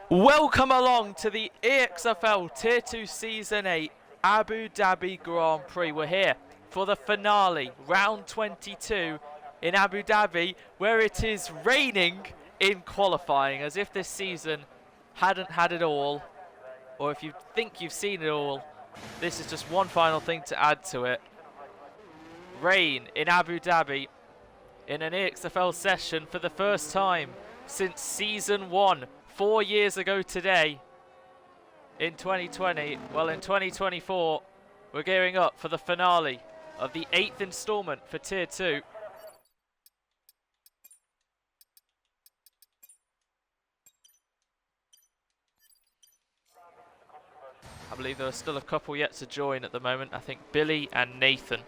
Welcome along to the EXFL Tier 2 Season 8 Abu Dhabi Grand Prix. We're here for the finale, round 22 in Abu Dhabi, where it is raining in qualifying, as if this season hadn't had it all, or if you think you've seen it all, this is just one final thing to add to it. Rain in Abu Dhabi in an EXFL session for the first time since Season 1. 4 years ago today, in 2020, well in 2024, we're gearing up for the finale of the 8th installment for Tier 2. I believe there are still a couple yet to join at the moment. I think Billy and Nathan.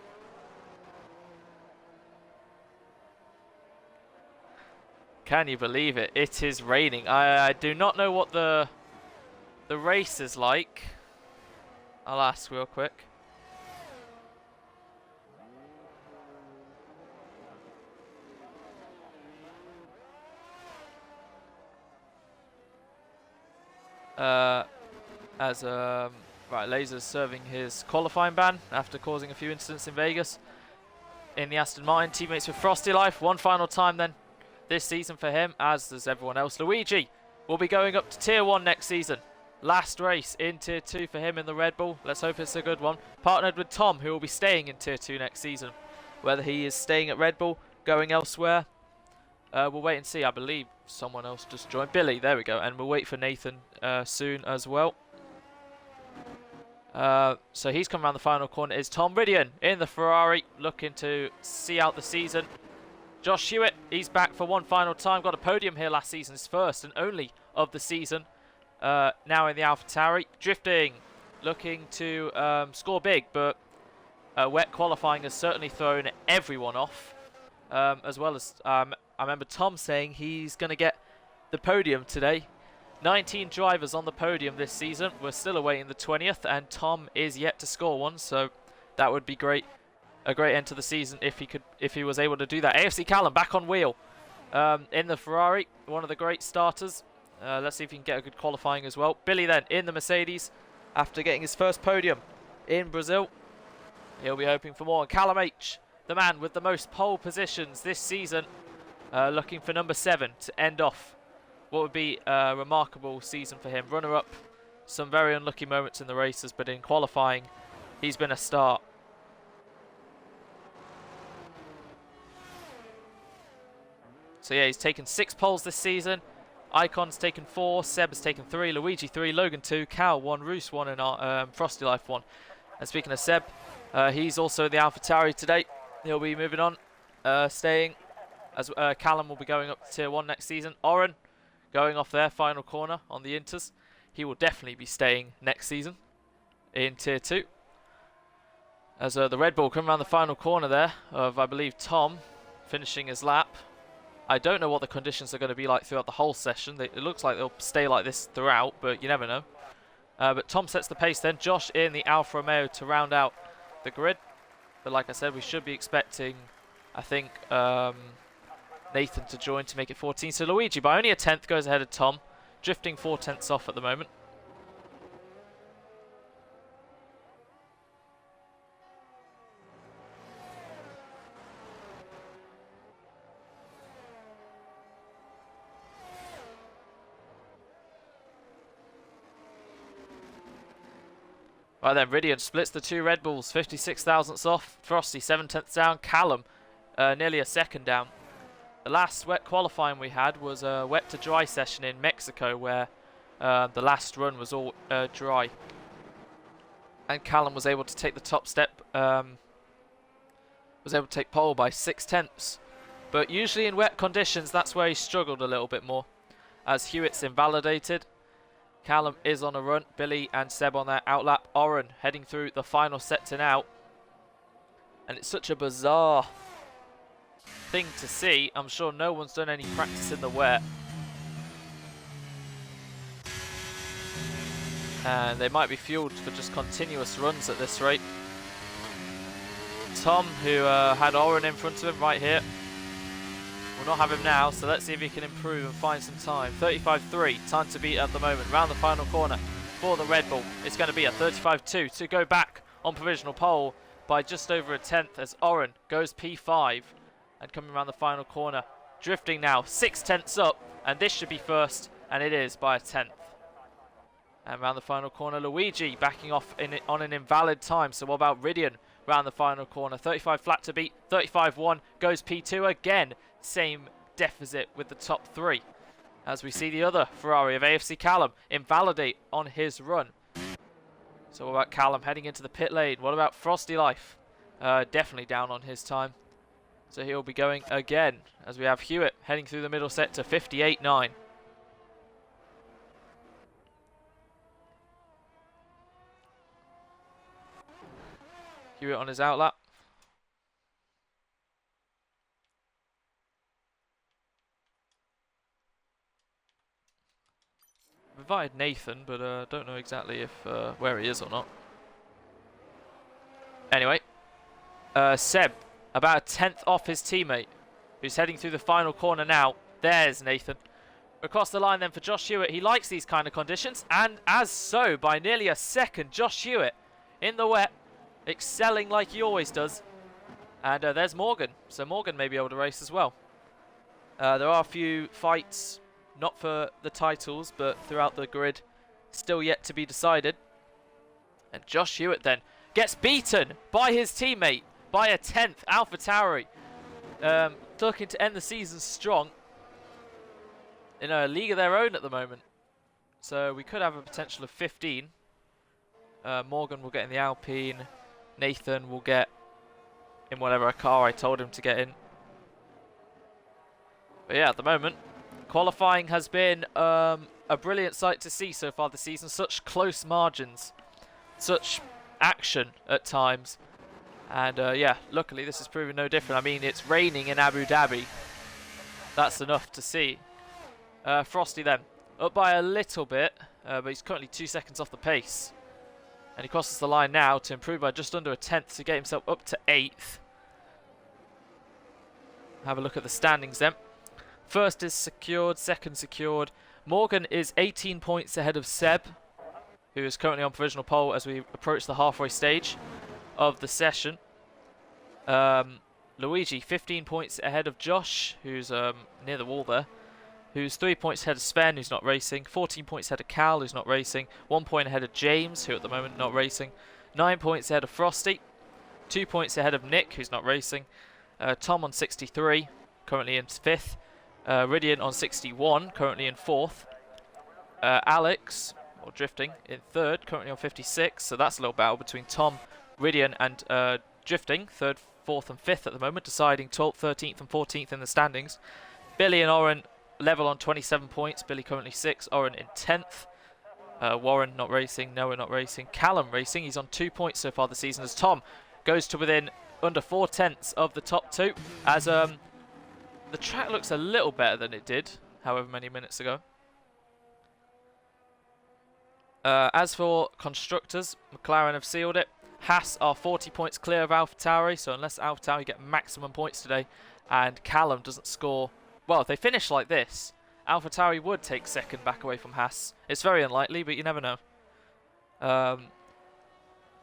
Can you believe it? It is raining. I do not know what the race is like. I'll ask real quick. Right, Laser's serving his qualifying ban after causing a few incidents in Vegas. In the Aston Martin, teammates with Frosty Life. One final time then this season for him, as does everyone else. Luigi will be going up to Tier 1 next season. Last race in Tier 2 for him in the Red Bull. Let's hope it's a good one. Partnered with Tom, who will be staying in Tier 2 next season. Whether he is staying at Red Bull, going elsewhere, we'll wait and see. I believe someone else just joined. Billy, there we go. And we'll wait for Nathan soon as well. So he's come around the final corner. Is Tom Ridian in the Ferrari, looking to see out the season. Josh Hewitt, he's back for one final time. Got a podium here last season, his first and only of the season. Now in the AlphaTauri, drifting, looking to score big, but wet qualifying has certainly thrown everyone off. As well as, I remember Tom saying he's going to get the podium today. 19 drivers on the podium this season. We're still awaiting the 20th, and Tom is yet to score one, so that would be great. A great end to the season if he was able to do that. AFC Callum back on wheel in the Ferrari, one of the great starters. Let's see if he can get a good qualifying as well. Billy then in the Mercedes after getting his first podium in Brazil. He'll be hoping for more. And Callum H, the man with the most pole positions this season, looking for number 7 to end off what would be a remarkable season for him. Runner-up, some very unlucky moments in the races, but in qualifying, he's been a star. So yeah, he's taken 6 poles this season. Icon's taken 4, Seb has taken 3, Luigi 3, Logan 2, Cal 1, Roos 1, and Frosty Life 1. And speaking of Seb, he's also in the AlphaTauri today. He'll be moving on, staying, as Callum will be going up to Tier 1 next season. Oren going off their final corner on the Inters. He will definitely be staying next season in Tier 2. As the Red Bull come around the final corner there of, I believe, Tom finishing his lap. I don't know what the conditions are going to be like throughout the whole session. It looks like they'll stay like this throughout, but you never know. But Tom sets the pace then. Josh in the Alfa Romeo to round out the grid. But like I said, we should be expecting, I think, Nathan to join to make it 14. So Luigi, by only a 10th, goes ahead of Tom. Drifting 4 tenths off at the moment. Right then, Ridian splits the 2 Red Bulls, 56 thousandths off. Frosty 7 tenths down. Callum nearly a second down. The last wet qualifying we had was a wet to dry session in Mexico, where the last run was all dry. And Callum was able to take the top step, was able to take pole by 6 tenths. But usually in wet conditions, that's where he struggled a little bit more, as Hewitt's invalidated. Callum is on a run. Billy and Seb on their outlap. Oren heading through the final sector now. And it's such a bizarre thing to see. I'm sure no one's done any practice in the wet. And they might be fueled for just continuous runs at this rate. Tom, who had Oren in front of him right here, We'll not have him now, so let's see if he can improve and find some time. 35.3, time to beat at the moment. Round the final corner for the Red Bull. It's going to be a 35.2 to go back on provisional pole by just over a tenth as Oren goes P5 and coming around the final corner. Drifting now, 6 tenths up, and this should be first, and it is by a tenth. And round the final corner, Luigi backing off on an invalid time. So what about Ridian round the final corner? 35 flat to beat, 35.1 goes P2 again. Same deficit with the top 3. As we see the other Ferrari of AFC Callum invalidate on his run. So what about Callum heading into the pit lane? What about Frosty Life? Definitely down on his time. So he'll be going again as we have Hewitt heading through the middle set to 58.9. Hewitt on his outlap. I've invited Nathan, but don't know exactly if where he is or not. Anyway, Seb about a tenth off his teammate, who's heading through the final corner now. There's Nathan. Across the line then for Josh Hewitt. He likes these kind of conditions, and as so, by nearly a second, Josh Hewitt in the wet, excelling like he always does. And there's Morgan, so Morgan may be able to race as well. There are a few fights, not for the titles, but throughout the grid, still yet to be decided. And Josh Hewitt then gets beaten by his teammate by a tenth, AlphaTauri. Looking to end the season strong in a league of their own at the moment. So we could have a potential of 15. Morgan will get in the Alpine. Nathan will get in whatever car I told him to get in. But yeah, at the moment, qualifying has been a brilliant sight to see so far this season. Such close margins, such action at times. And yeah, luckily this has proven no different. I mean, it's raining in Abu Dhabi. That's enough to see. Frosty then, up by a little bit, but he's currently 2 seconds off the pace. And he crosses the line now to improve by just under a tenth to get himself up to 8th. Have a look at the standings then. First is secured, second secured. Morgan is 18 points ahead of Seb, who is currently on provisional pole as we approach the halfway stage of the session. Luigi 15 points ahead of Josh, who's near the wall there, who's 3 points ahead of Sven, who's not racing, 14 points ahead of Cal, who's not racing, 1 point ahead of James, who at the moment not racing, 9 points ahead of Frosty, 2 points ahead of Nick, who's not racing, Tom on 63, currently in 5th, Ridian on 61, currently in 4th, Alex, or Drifting, in 3rd, currently on 56, so that's a little battle between Tom, Ridian and Drifting, 3rd, 4th and 5th at the moment, deciding 12th, 13th and 14th in the standings. Billy and Oren level on 27 points, Billy currently 6th, Oren in 10th. Warren not racing, Noah not racing, Callum racing, he's on 2 points so far this season as Tom goes to within under 4 tenths of the top 2 as the track looks a little better than it did however many minutes ago. As for constructors, McLaren have sealed it. Haas are 40 points clear of AlphaTauri, so unless AlphaTauri get maximum points today and Callum doesn't score, well, if they finish like this, AlphaTauri would take second back away from Haas. It's very unlikely, but you never know.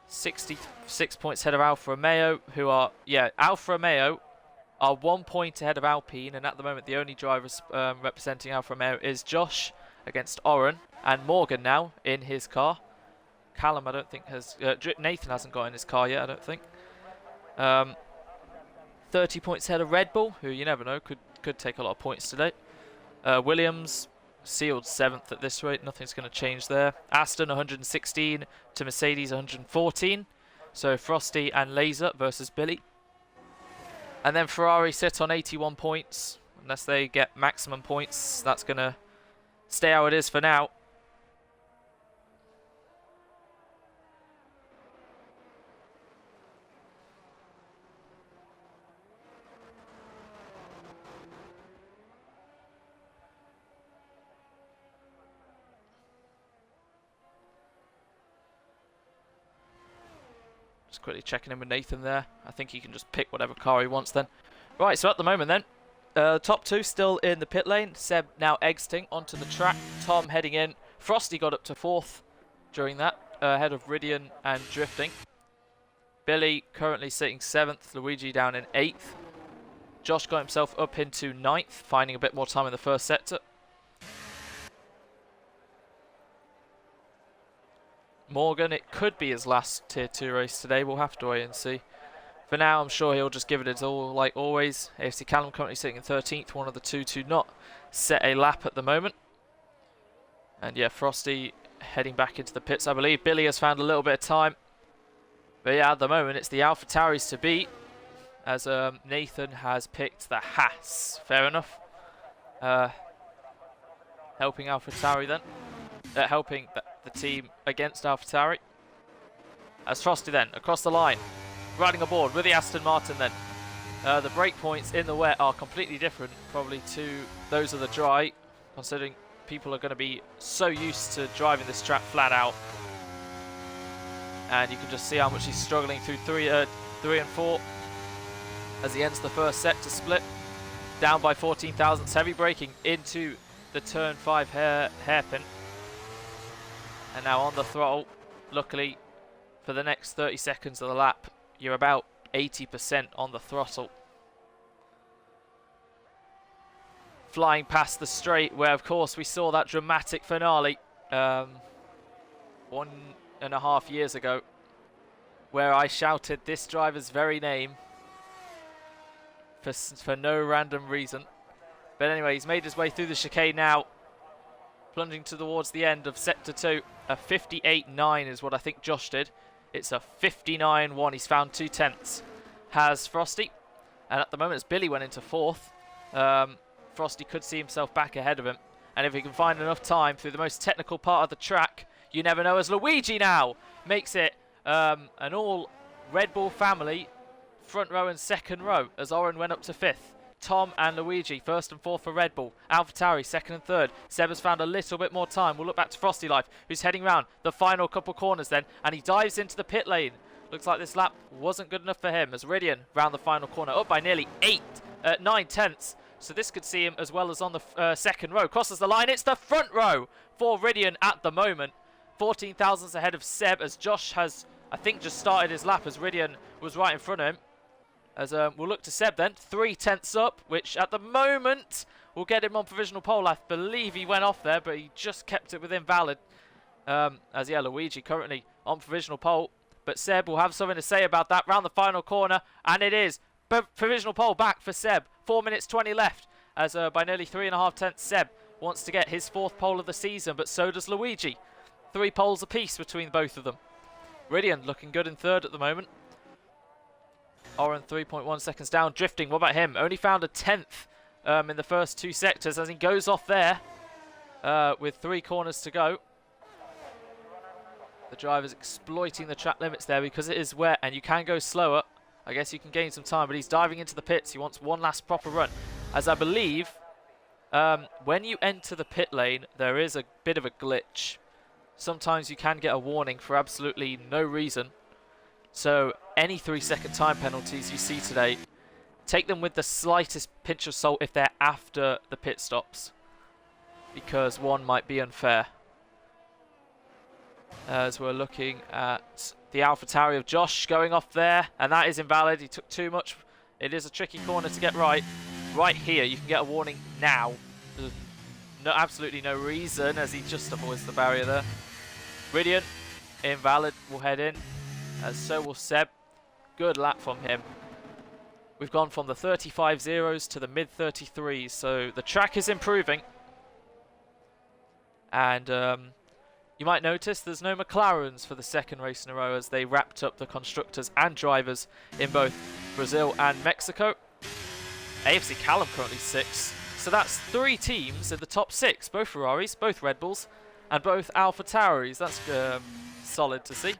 66 points ahead of Alfa Romeo, who are, yeah, Alfa Romeo are 1 point ahead of Alpine, and at the moment the only drivers representing Alfa Romeo is Josh against Oren, and Morgan now in his car. Callum, I don't think has... Nathan hasn't got in his car yet, I don't think. 30 points ahead of Red Bull, who you never know, could take a lot of points today. Williams sealed 7th at this rate, nothing's going to change there. Aston 116 to Mercedes 114. So Frosty and Laser versus Billy. And then Ferrari sit on 81 points. Unless they get maximum points, that's going to stay how it is for now. Quickly checking in with Nathan there. I think he can just pick whatever car he wants then. Right, so at the moment then, Top two still in the pit lane. Seb now exiting onto the track. Tom heading in. Frosty got up to 4th during that, ahead of Ridian and Drifting. Billy currently sitting 7th. Luigi down in 8th. Josh got himself up into 9th, finding a bit more time in the first sector. Morgan, it could be his last Tier 2 race today. We'll have to wait and see. For now, I'm sure he'll just give it his all, like always. AFC Callum currently sitting in 13th, one of the two to not set a lap at the moment. And yeah, Frosty heading back into the pits, I believe. Billy has found a little bit of time. But yeah, at the moment, it's the AlphaTauris to beat, as Nathan has picked the Haas. Fair enough. Helping AlphaTauri then. Helping the team against AlphaTauri. As Frosty then, across the line. Riding aboard with the Aston Martin then. The brake points in the wet are completely different probably to those of the dry, considering people are going to be so used to driving this track flat out. And you can just see how much he's struggling through 3 and 4 as he ends the first sector split. Down by 14 thousandths, heavy braking into the turn 5 hairpin. And now on the throttle, luckily for the next 30 seconds of the lap, you're about 80% on the throttle. Flying past the straight where, of course, we saw that dramatic finale 1.5 years ago, where I shouted this driver's very name for no random reason. But anyway, he's made his way through the chicane now, plunging towards the end of Sector 2. A 58.9 is what I think Josh did. It's a 59.1. He's found 2/10. Has Frosty. And at the moment, as Billy went into 4th, Frosty could see himself back ahead of him. And if he can find enough time through the most technical part of the track, you never know, as Luigi now makes it an all Red Bull family front row and second row, as Oren went up to 5th. Tom and Luigi, 1st and 4th for Red Bull. AlphaTauri, 2nd and 3rd. Seb has found a little bit more time. We'll look back to Frosty Life, who's heading round the final couple corners then, and he dives into the pit lane. Looks like this lap wasn't good enough for him, as Ridian round the final corner, up by nearly 9/10. So this could see him as well as on the second row. Crosses the line. It's the front row for Ridian at the moment. 14 thousandths ahead of Seb, as Josh has, I think, just started his lap, as Ridian was right in front of him. As we'll look to Seb then, 3/10 up, which at the moment will get him on provisional pole. I believe he went off there, but he just kept it within valid. As yeah, Luigi currently on provisional pole, but Seb will have something to say about that round the final corner, and it is provisional pole back for Seb. 4 minutes 20 left, as by nearly 3.5 Seb wants to get his 4th pole of the season, but so does Luigi. 3 poles apiece between both of them. Ridian looking good in 3rd at the moment. Oren 3.1 seconds down. Drifting, what about him? Only found a 10th in the first 2 sectors, as he goes off there with 3 corners to go. The driver's exploiting the track limits there because it is wet and you can go slower. I guess you can gain some time, but he's diving into the pits. He wants one last proper run, as I believe when you enter the pit lane, there is a bit of a glitch. Sometimes you can get a warning for absolutely no reason. So any 3-second time penalties you see today, take them with the slightest pinch of salt if they're after the pit stops, because one might be unfair. As we're looking at the AlphaTauri of Josh going off there, and that is invalid. He took too much. It is a tricky corner to get right. Right here, you can get a warning now. There's absolutely no reason, as he just avoids the barrier there. Ridian, invalid, will head in, as so will Seb. Good lap from him. We've gone from the 35 zeros to the mid 33s, so the track is improving. And you might notice there's no McLarens for the 2nd race in a row, as they wrapped up the constructors and drivers in both Brazil and Mexico. AFC Callum currently 6, so that's 3 teams in the top 6, both Ferraris, both Red Bulls, and both AlphaTauris. That's solid to see.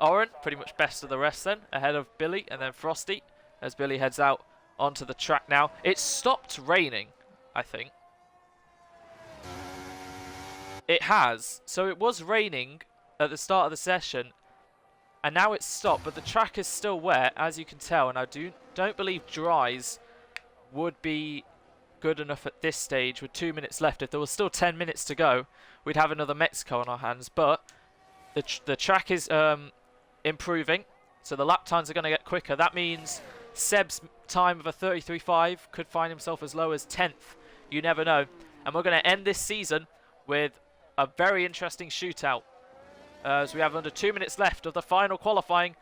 Oren, pretty much best of the rest then, ahead of Billy and then Frosty, as Billy heads out onto the track now. It stopped raining, I think. It has. So it was raining at the start of the session, and now it's stopped, but the track is still wet, as you can tell, and I don't believe dries would be good enough at this stage with 2 minutes left. If there was still 10 minutes to go, we'd have another Mexico on our hands. But the track is improving, so the lap times are going to get quicker. That means Seb's time of a 33.5 could find himself as low as 10th. You never know. And we're going to end this season with a very interesting shootout. As we have under 2 minutes left of the final qualifying.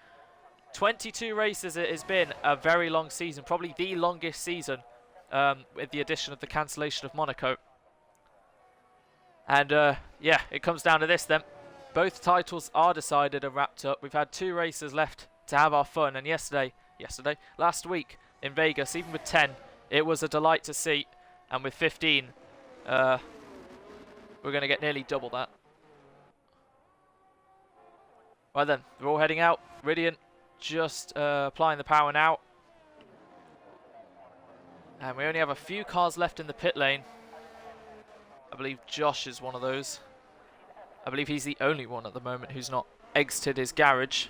22 races it has been. A very long season, probably the longest season with the addition of the cancellation of Monaco. And yeah, it comes down to this then. Both titles are decided and wrapped up. We've had 2 races left to have our fun. And last week in Vegas, even with 10, it was a delight to see. And with 15, we're going to get nearly double that. Right then, they're all heading out. Ridian just applying the power now. And we only have a few cars left in the pit lane. I believe Josh is one of those. I believe he's the only one at the moment who's not exited his garage.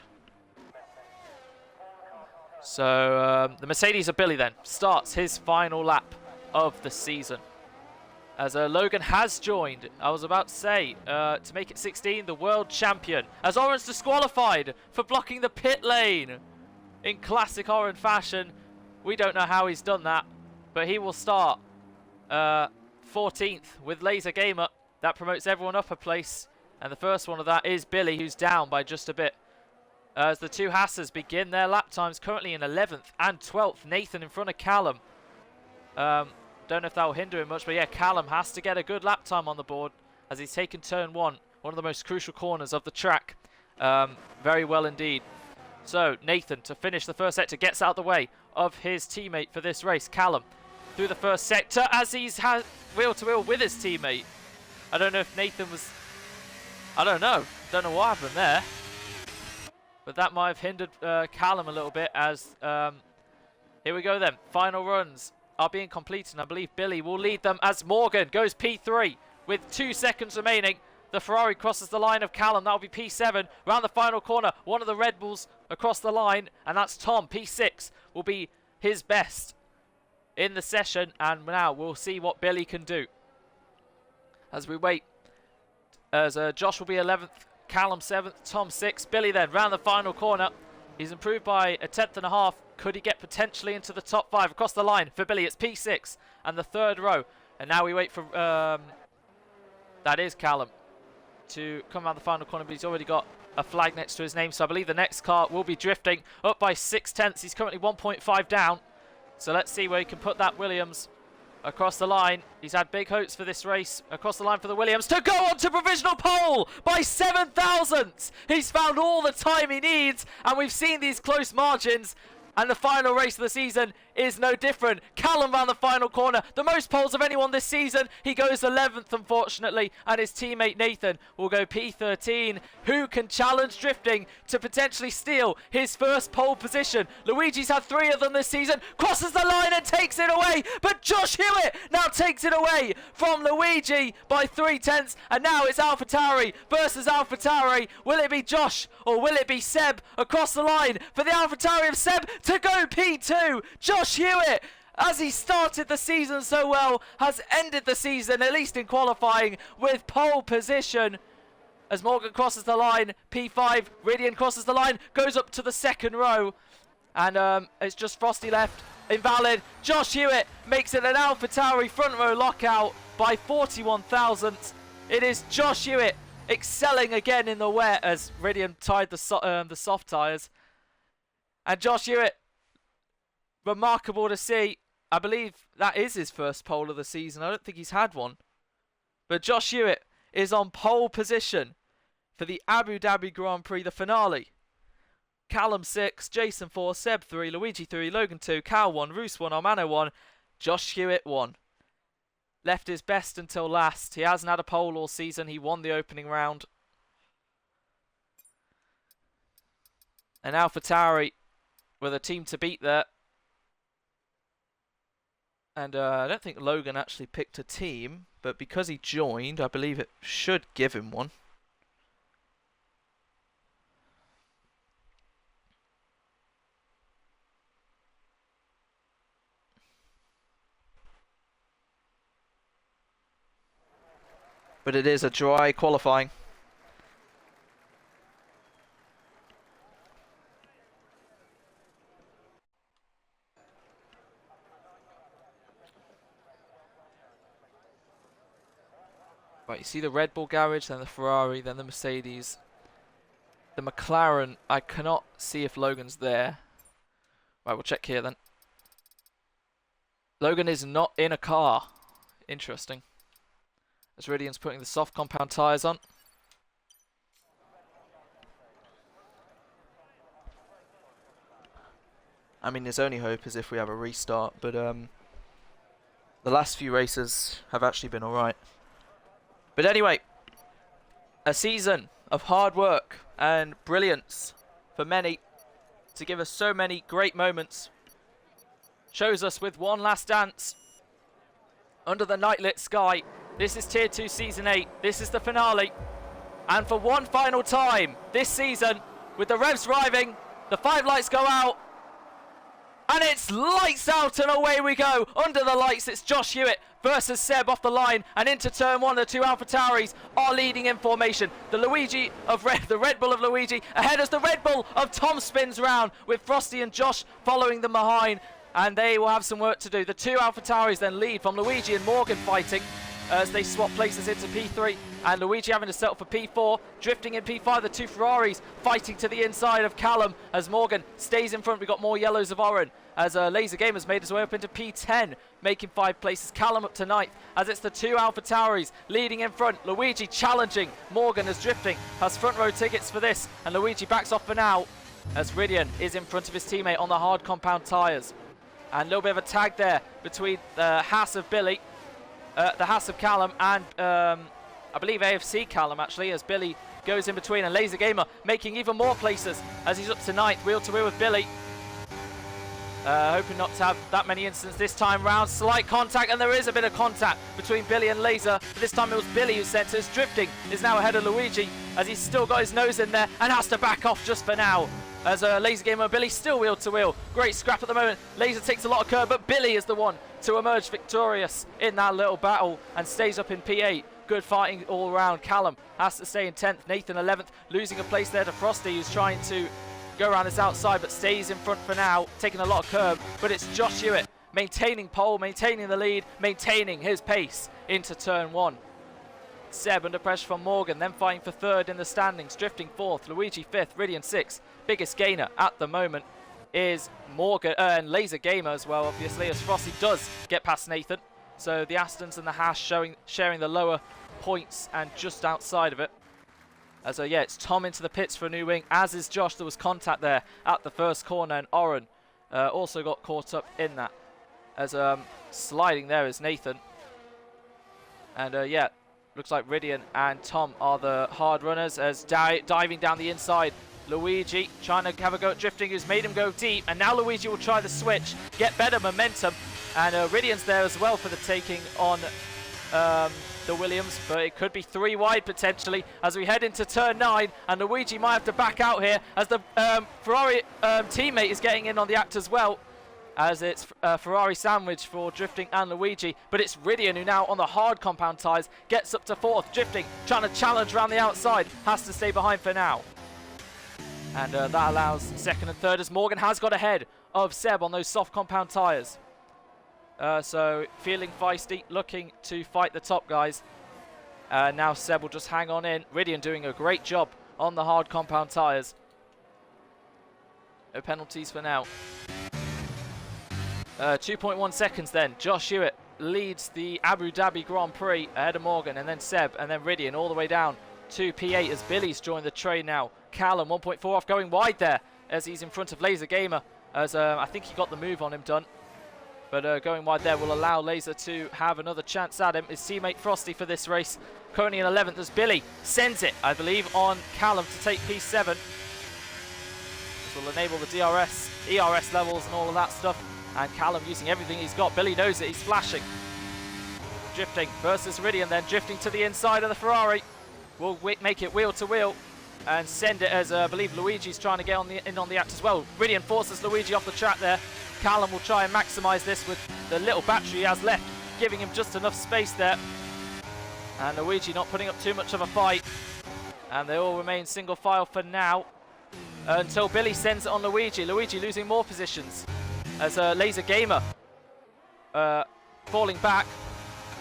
So the Mercedes of Billy then starts his final lap of the season. As Logan has joined, I was about to say, to make it 16, the world champion. As Orange disqualified for blocking the pit lane. In classic Orange fashion, we don't know how he's done that, but he will start 14th with Laser Gamer. That promotes everyone up a place. And the first one of that is Billy, who's down by just a bit. As the two Hassers begin their lap times, currently in 11th and 12th. Nathan in front of Callum. Don't know if that will hinder him much, but yeah, Callum has to get a good lap time on the board as he's taken turn 1, one of the most crucial corners of the track. Very well indeed. So Nathan, to finish the first sector, gets out of the way of his teammate for this race. Callum through the first sector as he's wheel to wheel with his teammate. I don't know if Nathan was... I don't know what happened there. But that might have hindered Callum a little bit as... here we go then. Final runs are being completed, and I believe Billy will lead them as Morgan goes P3 with 2 seconds remaining. The Ferrari crosses the line of Callum. That'll be P7 round the final corner. One of the Red Bulls across the line, and that's Tom. P6 will be his best in the session, and now we'll see what Billy can do as we wait. As Josh will be 11th, Callum 7th, Tom 6th. Billy then round the final corner. He's improved by a 10th and a half. Could he get potentially into the top 5 across the line? For Billy, it's P6 and the 3rd row. And now we wait for, that is Callum, to come around the final corner, but he's already got a flag next to his name. So I believe the next car will be drifting up by 6/10. He's currently 1.5 down. So let's see where he can put that Williams across the line. He's had big hopes for this race. Across the line for the Williams to go on to provisional pole by 7 thousandths. He's found all the time he needs, and we've seen these close margins. And the final race of the season is no different. Callum round the final corner. The most poles of anyone this season. He goes 11th, unfortunately. And his teammate Nathan will go P13. Who can challenge drifting to potentially steal his first pole position? Luigi's had 3 of them this season. Crosses the line and takes it away. But Josh Hewitt now takes it away from Luigi by 3/10. And now it's AlphaTauri versus AlphaTauri. Will it be Josh or will it be Seb across the line for the AlphaTauri of Seb to go P2? Josh Hewitt, as he started the season so well, has ended the season, at least in qualifying, with pole position. As Morgan crosses the line, P5, Ridian crosses the line, goes up to the 2nd row. And it's just Frosty left, invalid. Josh Hewitt makes it an AlphaTauri front row lockout by 41 thousandths. It is Josh Hewitt excelling again in the wet as Ridian tied the soft tyres. And Josh Hewitt, remarkable to see. I believe that is his first pole of the season. I don't think he's had one. But Josh Hewitt is on pole position for the Abu Dhabi Grand Prix, the finale. Callum 6, Jason 4, Seb 3, Luigi 3, Logan 2, Cal 1, Roos 1, Armano 1, Josh Hewitt 1. Left his best until last. He hasn't had a pole all season. He won the opening round. And AlphaTauri with a team to beat there. And I don't think Logan actually picked a team, but because he joined, I believe it should give him one. but it is a dry qualifying. Right, you see the Red Bull garage, then the Ferrari, then the Mercedes. The McLaren, I cannot see if Logan's there. Right, we'll check here then. Logan is not in a car. Interesting. As Ridian's putting the soft compound tyres on. I mean, his only hope is if we have a restart, but the last few races have actually been alright. But anyway, a season of hard work and brilliance for many to give us so many great moments. Shows us with one last dance under the night-lit sky. This is Tier 2 Season 8. This is the finale. And for one final time this season, with the revs driving, the 5 lights go out. And it's lights out and away we go. Under the lights, it's Josh Hewitt versus Seb off the line. And into turn 1, the 2 AlphaTauris are leading in formation. The Red Bull of Luigi ahead as the Red Bull of Tom spins round, with Frosty and Josh following them behind. And they will have some work to do. The 2 AlphaTauris then lead from Luigi and Morgan fighting as they swap places into P3. And Luigi having to settle for P4. Drifting in P5, the 2 Ferraris fighting to the inside of Callum as Morgan stays in front. We've got more yellows of Oren as Laser Gamer's made his way up into P10, making 5 places. Callum up to 9th as it's the 2 AlphaTauris leading in front. Luigi challenging Morgan as drifting has front row tickets for this, and Luigi backs off for now as Ridian is in front of his teammate on the hard compound tyres. And a little bit of a tag there between the Haas of Billy, the Haas of Callum, and I believe AFC Callum actually, as Billy goes in between, and Laser Gamer making even more places as he's up to 9th, wheel to wheel with Billy. Hoping not to have that many incidents this time round. Slight contact, and there is a bit of contact between Billy and Laser. But this time it was Billy who sent us. Drifting is now ahead of Luigi as he's still got his nose in there and has to back off just for now. As Laser Gamer and Billy still wheel to wheel. Great scrap at the moment. Laser takes a lot of curb, but Billy is the one to emerge victorious in that little battle and stays up in P8. Good fighting all around. Callum has to stay in 10th. Nathan 11th, losing a place there to Frosty, who's trying to go around this outside but stays in front for now, taking a lot of curb. But it's Josh Hewitt maintaining pole, maintaining the lead, maintaining his pace into turn 1. Seb under pressure from Morgan, then fighting for 3rd in the standings, drifting 4th, Luigi 5th, Ridian 6th. Biggest gainer at the moment is Morgan and Laser Gamer as well, obviously, as Frosty does get past Nathan. So the Astons and the Haas sharing the lower points and just outside of it. As yeah, it's Tom into the pits for a new wing, as is Josh. There was contact there at the first corner, and Oren also got caught up in that. As sliding there is Nathan. And yeah, looks like Ridian and Tom are the hard runners, as diving down the inside. Luigi trying to have a go at drifting, who's made him go deep, and now Luigi will try the switch, get better momentum, and Ridian's there as well for the taking on the Williams, but it could be 3 wide potentially as we head into turn 9, and Luigi might have to back out here as the Ferrari teammate is getting in on the act as well, as it's Ferrari sandwich for drifting and Luigi. But it's Ridian who now on the hard compound tyres gets up to 4th. Drifting trying to challenge around the outside, has to stay behind for now, and that allows 2nd and 3rd as Morgan has got ahead of Seb on those soft compound tyres. So feeling feisty, looking to fight the top guys. Now Seb will just hang on in. Ridian doing a great job on the hard compound tyres. No penalties for now. 2.1 seconds then. Josh Hewitt leads the Abu Dhabi Grand Prix ahead of Morgan, and then Seb, and then Ridian all the way down to P8 as Billy's joined the train now. Callum 1.4 off, going wide there as he's in front of Laser Gamer, as I think he got the move on him done. But going wide there will allow Laser to have another chance at him. His teammate Frosty for this race, currently in 11th as Billy sends it, I believe, on Callum to take P7. This will enable the DRS, ERS levels and all of that stuff. And Callum using everything he's got. Billy knows it, he's flashing. Drifting versus Ridian, then drifting to the inside of the Ferrari. Will make it wheel to wheel and send it as I believe Luigi's trying to get in on the act as well. Ridian forces Luigi off the track there. Callum will try and maximise this with the little battery he has left, giving him just enough space there. And Luigi not putting up too much of a fight. And they all remain single file for now. Until Billy sends it on Luigi. Luigi losing more positions. As Laser Gamer falling back.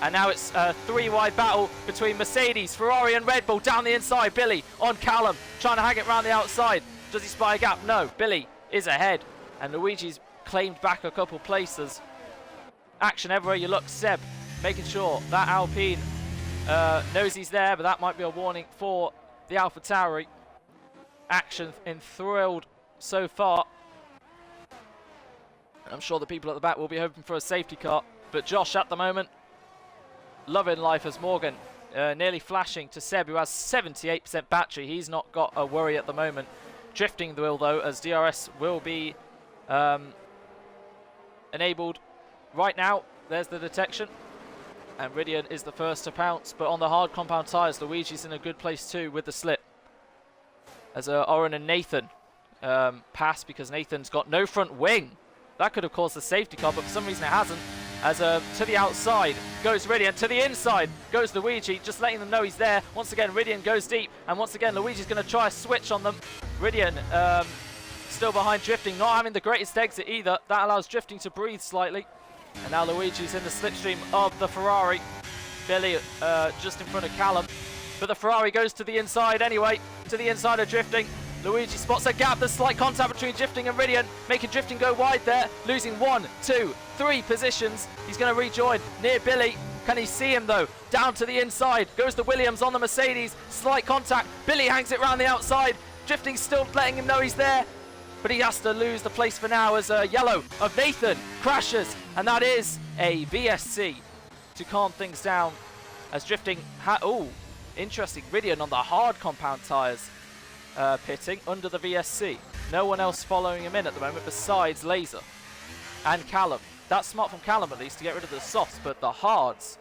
And now it's a three-wide battle between Mercedes, Ferrari and Red Bull down the inside. Billy on Callum, trying to hang it around the outside. Does he spy a gap? No, Billy is ahead. And Luigi's claimed back a couple places. Action everywhere you look. Seb making sure that Alpine knows he's there, but that might be a warning for the AlphaTauri. Action enthralled so far. I'm sure the people at the back will be hoping for a safety car. But Josh at the moment, loving life as Morgan nearly flashing to Seb, who has 78% battery. He's not got a worry at the moment. Drifting the wheel though, as DRS will be enabled right now. There's the detection. And Ridian is the first to pounce. But on the hard compound tyres, Luigi's in a good place too with the slip. As Oren and Nathan pass, because Nathan's got no front wing. That could have caused the safety car, but for some reason it hasn't. As to the outside goes Ridian, to the inside goes Luigi, just letting them know he's there. Once again, Ridian goes deep, and once again, Luigi's going to try a switch on them. Ridian still behind Drifting, not having the greatest exit either. That allows Drifting to breathe slightly. And now Luigi's in the slipstream of the Ferrari. Billy just in front of Callum. But the Ferrari goes to the inside anyway, to the inside of Drifting. Luigi spots a gap, there's slight contact between Drifting and Ridian, making Drifting go wide there, losing 1, 2, 3 positions. He's going to rejoin near Billy. Can he see him though? Down to the inside, goes the Williams on the Mercedes, slight contact. Billy hangs it round the outside. Drifting still letting him know he's there, but he has to lose the place for now as yellow of Nathan crashes, and that is a VSC to calm things down as Drifting interesting, Ridian on the hard compound tyres pitting under the VSC. No one else following him in at the moment besides Laser and Callum. That's smart from Callum at least to get rid of the softs, but the hards,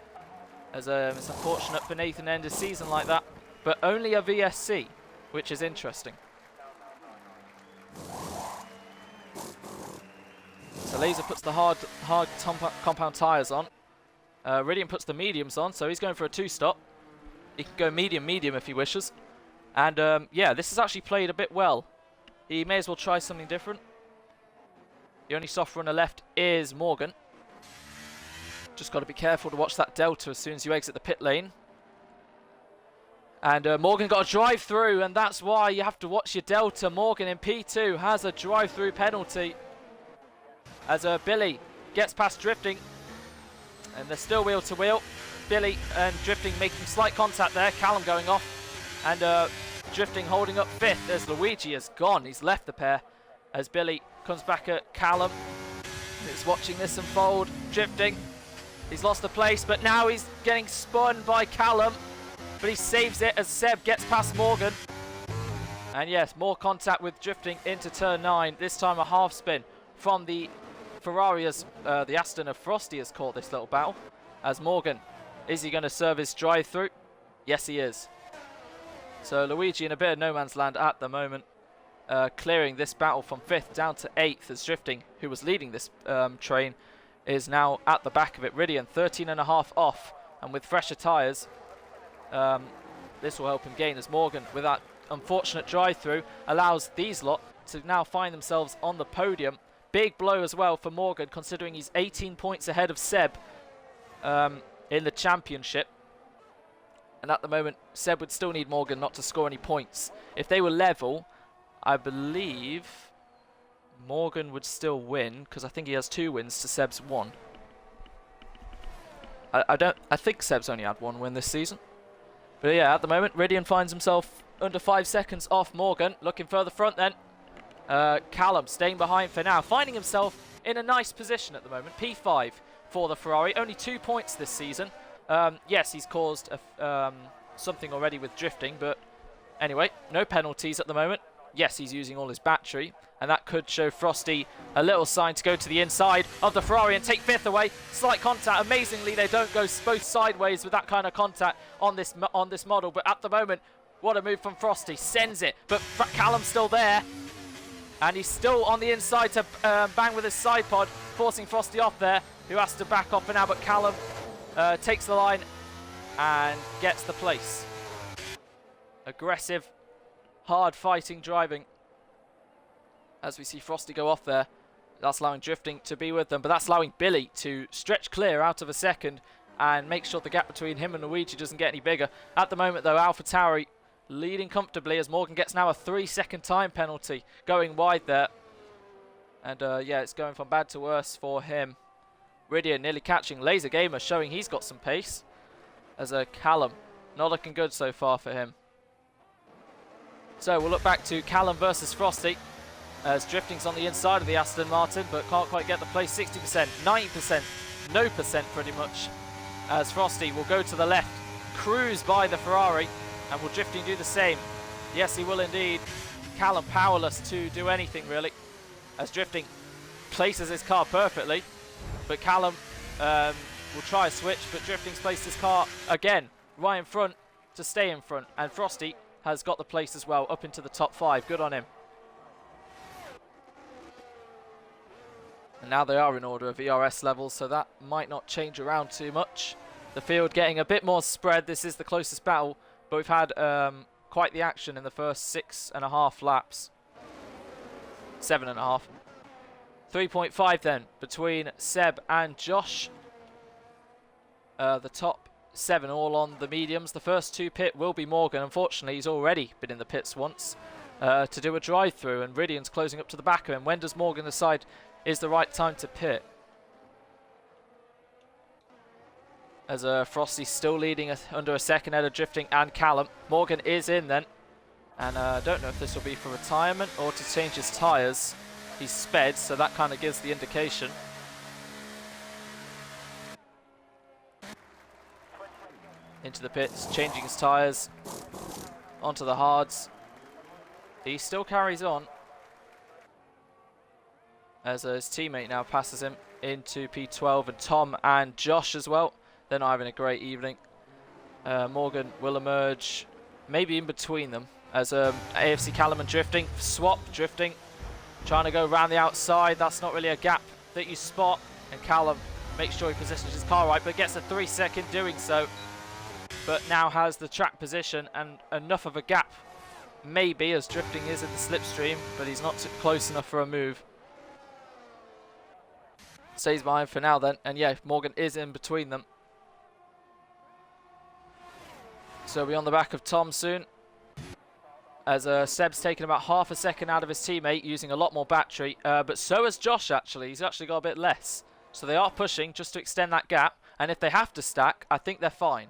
as it's unfortunate for Nathan to end his season like that, but only a VSC, which is interesting. So Laser puts the hard compound tyres on. Ridian puts the mediums on, so he's going for a 2-stop. He can go medium if he wishes. And yeah, this has actually played a bit well. He may as well try something different. The only soft runner left is Morgan. Just got to be careful to watch that delta as soon as you exit the pit lane. And Morgan got a drive through, and that's why you have to watch your delta. Morgan in P2 has a drive through penalty. As Billy gets past Drifting. And they're still wheel to wheel. Billy and Drifting making slight contact there. Callum going off. And Drifting holding up 5th as Luigi has gone. He's left the pair as Billy comes back at Callum. He's watching this unfold. Drifting. He's lost the place, but now he's getting spun by Callum. But he saves it as Seb gets past Morgan. And yes, more contact with Drifting into turn 9. This time a half spin from the Ferrari as the Aston of Frosty has caught this little battle. As Morgan, is he going to serve his drive through? Yes, he is. So Luigi in a bit of no man's land at the moment, clearing this battle from 5th down to 8th as Drifting, who was leading this train, is now at the back of it. Ridian 13.5 off, and with fresher tyres, this will help him gain as Morgan, with that unfortunate drive through, allows these lot to now find themselves on the podium. Big blow as well for Morgan, considering he's 18 points ahead of Seb in the championship. And at the moment, Seb would still need Morgan not to score any points. If they were level, I believe Morgan would still win, because I think he has 2 wins to Seb's 1. I think Seb's only had 1 win this season. But yeah, at the moment, Ridian finds himself under 5 seconds off Morgan. Looking further front then. Callum staying behind for now, finding himself in a nice position at the moment. P5 for the Ferrari, only 2 points this season. Yes, he's caused something already with Drifting, but anyway, no penalties at the moment. Yes, he's using all his battery, and that could show Frosty a little sign to go to the inside of the Ferrari and take 5th away. Slight contact. Amazingly, they don't go both sideways with that kind of contact on this model, but at the moment, what a move from Frosty. Sends it, but Callum's still there, and he's still on the inside to bang with his side pod, forcing Frosty off there, who has to back off for now, but Callum takes the line and gets the place. Aggressive, hard fighting driving. As we see Frosty go off there, that's allowing Drifting to be with them, but that's allowing Billy to stretch clear out of a second and make sure the gap between him and Luigi doesn't get any bigger. At the moment though, AlphaTauri leading comfortably as Morgan gets now a 3-second time penalty going wide there. And yeah, it's going from bad to worse for him. Ridian nearly catching Laser Gamer, showing he's got some pace. As Callum, not looking good so far for him. So we'll look back to Callum versus Frosty. As Drifting's on the inside of the Aston Martin, but can't quite get the place. 60%, 90%, no percent pretty much. As Frosty will go to the left, cruise by the Ferrari, and will Drifting do the same? Yes, he will indeed. Callum powerless to do anything really, as Drifting places his car perfectly, but Callum will try a switch, but Drifting's placed his car again right in front to stay in front, and Frosty has got the place as well up into the top 5. Good on him. And now they are in order of ERS levels, so that might not change around too much. The field getting a bit more spread. This is the closest battle, but we've had quite the action in the first 6.5 laps. 7.5. 3.5 then between Seb and Josh. The top 7 all on the mediums. The first 2 pit will be Morgan. Unfortunately, he's already been in the pits once to do a drive-through, and Ridian's closing up to the back of him. When does Morgan decide is the right time to pit? As Frosty's still leading under a second head of Drifting and Callum. Morgan is in then, and I don't know if this will be for retirement or to change his tyres. He's sped, so that kind of gives the indication. Into the pits, changing his tyres, onto the hards. He still carries on, as his teammate now passes him into P12, and Tom and Josh as well. They're not having a great evening. Morgan will emerge maybe in between them, as AFC Callum and Drifting swap. Drifting trying to go around the outside. That's not really a gap that you spot, and Callum makes sure he positions his car right, but gets a 3-second doing so, but now has the track position and enough of a gap maybe, as Drifting is in the slipstream, but he's not close enough for a move. Stays behind for now then, and yeah, Morgan is in between them. So we're on the back of Tom soon, as Seb's taken about half a second out of his teammate, using a lot more battery, but so has Josh actually. He's actually got a bit less. So they are pushing just to extend that gap, and if they have to stack, I think they're fine.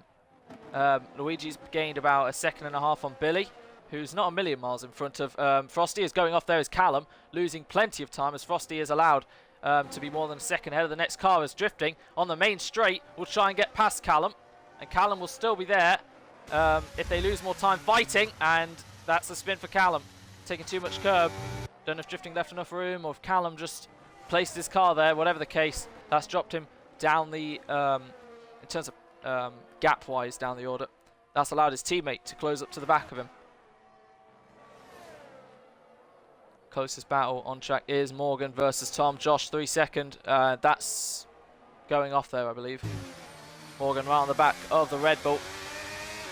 Luigi's gained about 1.5 seconds on Billy, who's not a million miles in front of Frosty. Is going off there as Callum, losing plenty of time, as Frosty is allowed to be more than a second ahead of the next car. As Drifting on the main straight will try and get past Callum, and Callum will still be there if they lose more time fighting, and that's a spin for Callum, taking too much curb. Don't know if Drifting left enough room or if Callum just placed his car there. Whatever the case, that's dropped him down the in terms of gap wise down the order. That's allowed his teammate to close up to the back of him. Closest battle on track is Morgan versus Tom. Josh 3 second. That's going off there, I believe. Morgan right on the back of the Red Bull.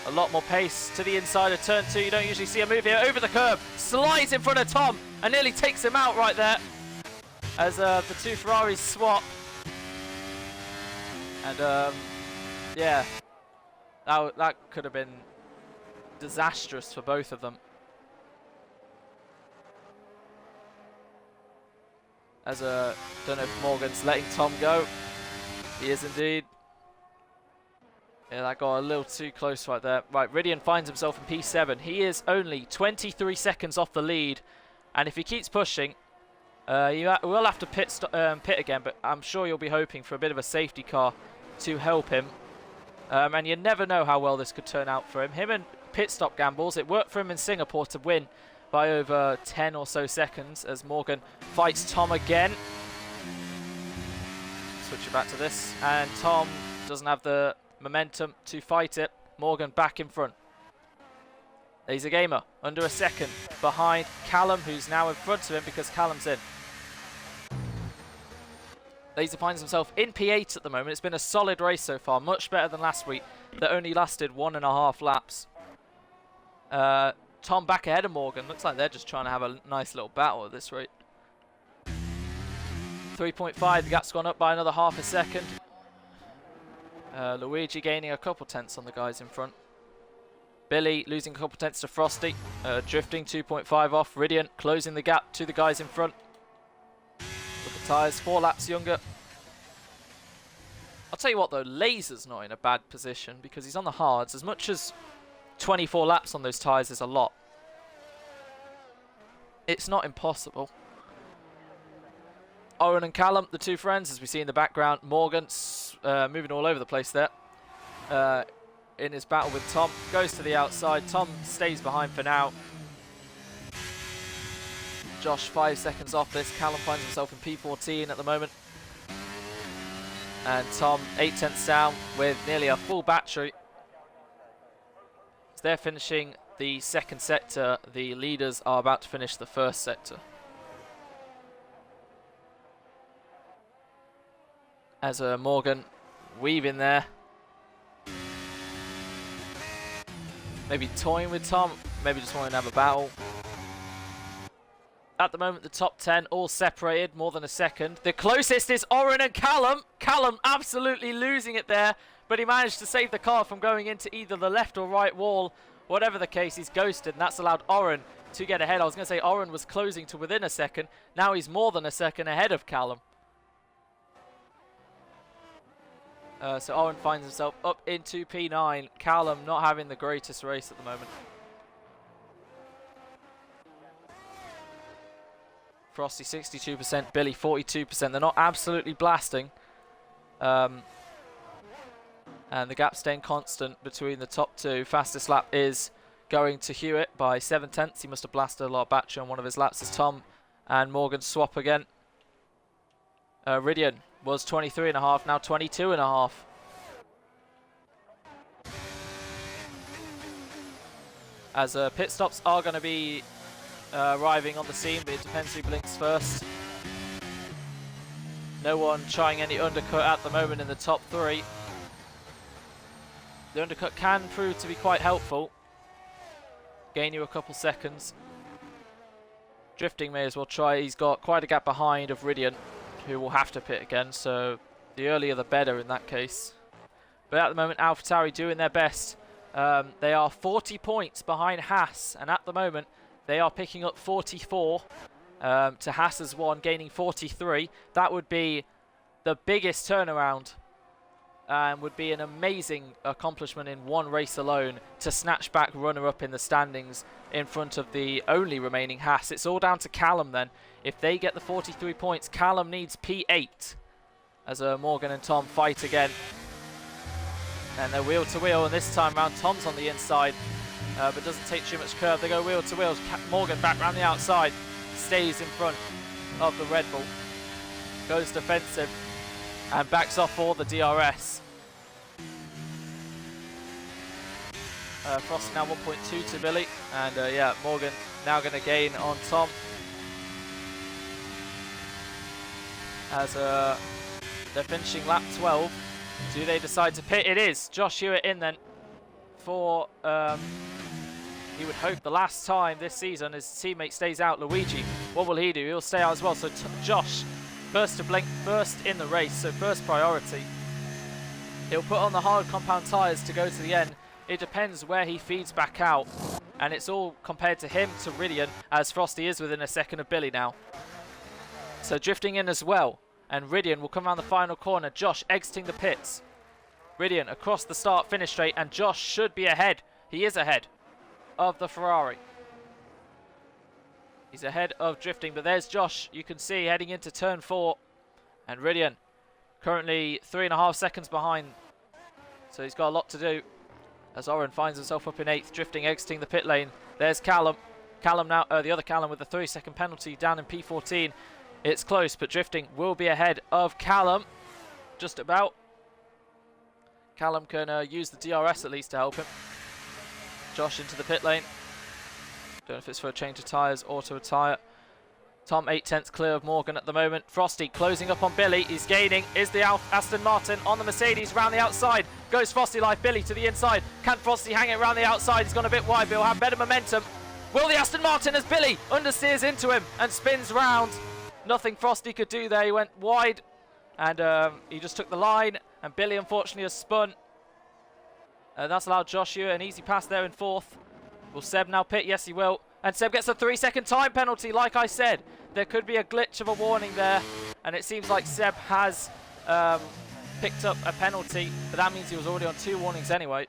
A lot more pace to the inside of turn 2. You don't usually see a move here. Over the curb, slides in front of Tom and nearly takes him out right there, as the 2 Ferraris swap. And yeah, that could have been disastrous for both of them. As don't know if Morgan's letting Tom go. He is indeed. Yeah, that got a little too close right there. Right, Ridian finds himself in P7. He is only 23 seconds off the lead, and if he keeps pushing, we'll have to pit again, but I'm sure you'll be hoping for a bit of a safety car to help him. And you never know how well this could turn out for him. Him and pit stop gambles. It worked for him in Singapore to win by over 10 or so seconds, as Morgan fights Tom again. Switch it back to this, and Tom doesn't have the momentum to fight it. Morgan back in front. Laser Gamer under a second behind Callum, who's now in front of him because Callum's in. Laser finds himself in P8 at the moment. It's been a solid race so far, much better than last week. that only lasted 1.5 laps. Tom back ahead of Morgan. Looks like they're just trying to have a nice little battle at this rate. 3.5, the gap's gone up by another half a second. Luigi gaining a couple tenths on the guys in front. Billy losing a couple tenths to Frosty. Drifting 2.5 off. Ridian closing the gap to the guys in front. With the tyres 4 laps younger. I'll tell you what though, Laser's not in a bad position because he's on the hards. As much as 24 laps on those tyres is a lot, it's not impossible. Owen and Callum, the two friends, as we see in the background. Morgan moving all over the place there. In his battle with Tom, goes to the outside. Tom stays behind for now. Josh 5 seconds off this. Callum finds himself in P14 at the moment. And Tom 8 tenths down with nearly a full battery. As they're finishing the second sector, the leaders are about to finish the first sector. As Morgan weaving there. Maybe toying with Tom, maybe just wanting to have a battle. At the moment, the top 10 all separated, more than a second. The closest is Oren and Callum. Callum absolutely losing it there, but he managed to save the car from going into either the left or right wall. Whatever the case, he's ghosted, and that's allowed Oren to get ahead. I was going to say Oren was closing to within a second. Now he's more than a second ahead of Callum. So Owen finds himself up into P9. Callum not having the greatest race at the moment. Frosty 62%, Billy 42%. They're not absolutely blasting. And the gap staying constant between the top two. Fastest lap is going to Hewitt by 7 tenths. He must have blasted a lot of battery on one of his laps as Tom and Morgan swap again. Ridian was 23.5, now 22.5. As pit stops are going to be arriving on the scene, but it depends who blinks first. No one trying any undercut at the moment in the top 3. The undercut can prove to be quite helpful. Gain you a couple seconds. Drifting may as well try. He's got quite a gap behind of Ridian, who will have to pit again, so the earlier the better in that case. But at the moment, AlphaTauri doing their best. They are 40 points behind Haas, and at the moment they are picking up 44 to Haas's 1, gaining 43. That would be the biggest turnaround and would be an amazing accomplishment in one race alone to snatch back runner-up in the standings in front of the only remaining Haas. It's all down to Callum then. If they get the 43 points, Callum needs P8 as Morgan and Tom fight again. And they're wheel to wheel, and this time round Tom's on the inside, but doesn't take too much curve. They go wheel to wheel. Morgan back round the outside, stays in front of the Red Bull, goes defensive and backs off for the DRS. Frost now 1.2 to Billy, and yeah, Morgan now going to gain on Tom. As they're finishing lap 12. Do they decide to pit? It is Josh Hewitt in then for, he would hope the last time this season his teammate stays out. Luigi, what will he do? He'll stay out as well. So Josh, first to blink, first in the race, so first priority. He'll put on the hard compound tyres to go to the end. It depends where he feeds back out, and it's all compared to him to Ridian, as Frosty is within a second of Billy now. So drifting in as well. And Ridian will come around the final corner. Josh exiting the pits. Ridian across the start finish straight, and Josh should be ahead. He is ahead of the Ferrari. He's ahead of drifting, but there's Josh. You can see heading into turn 4. And Ridian currently 3.5 seconds behind. So he's got a lot to do. As Oren finds himself up in 8th, drifting, exiting the pit lane. There's Callum. Callum now, the other Callum with the 3-second penalty down in P14. It's close, but drifting will be ahead of Callum. Just about. Callum can use the DRS at least to help him. Josh into the pit lane. Don't know if it's for a change of tyres or to a tyre. Tom 8/10 clear of Morgan at the moment. Frosty closing up on Billy. He's gaining. Is the Aston Martin on the Mercedes round the outside. Goes Frosty like Billy to the inside. Can Frosty hang it round the outside? He's gone a bit wide, but he'll have better momentum. Will the Aston Martin as Billy understeers into him and spins round? Nothing Frosty could do there. He went wide and he just took the line. And Billy unfortunately has spun. That's allowed Joshua an easy pass there in fourth. Will Seb now pit? Yes, he will. And Seb gets a 3-second time penalty, like I said. There could be a glitch of a warning there. And it seems like Seb has picked up a penalty. But that means he was already on 2 warnings anyway.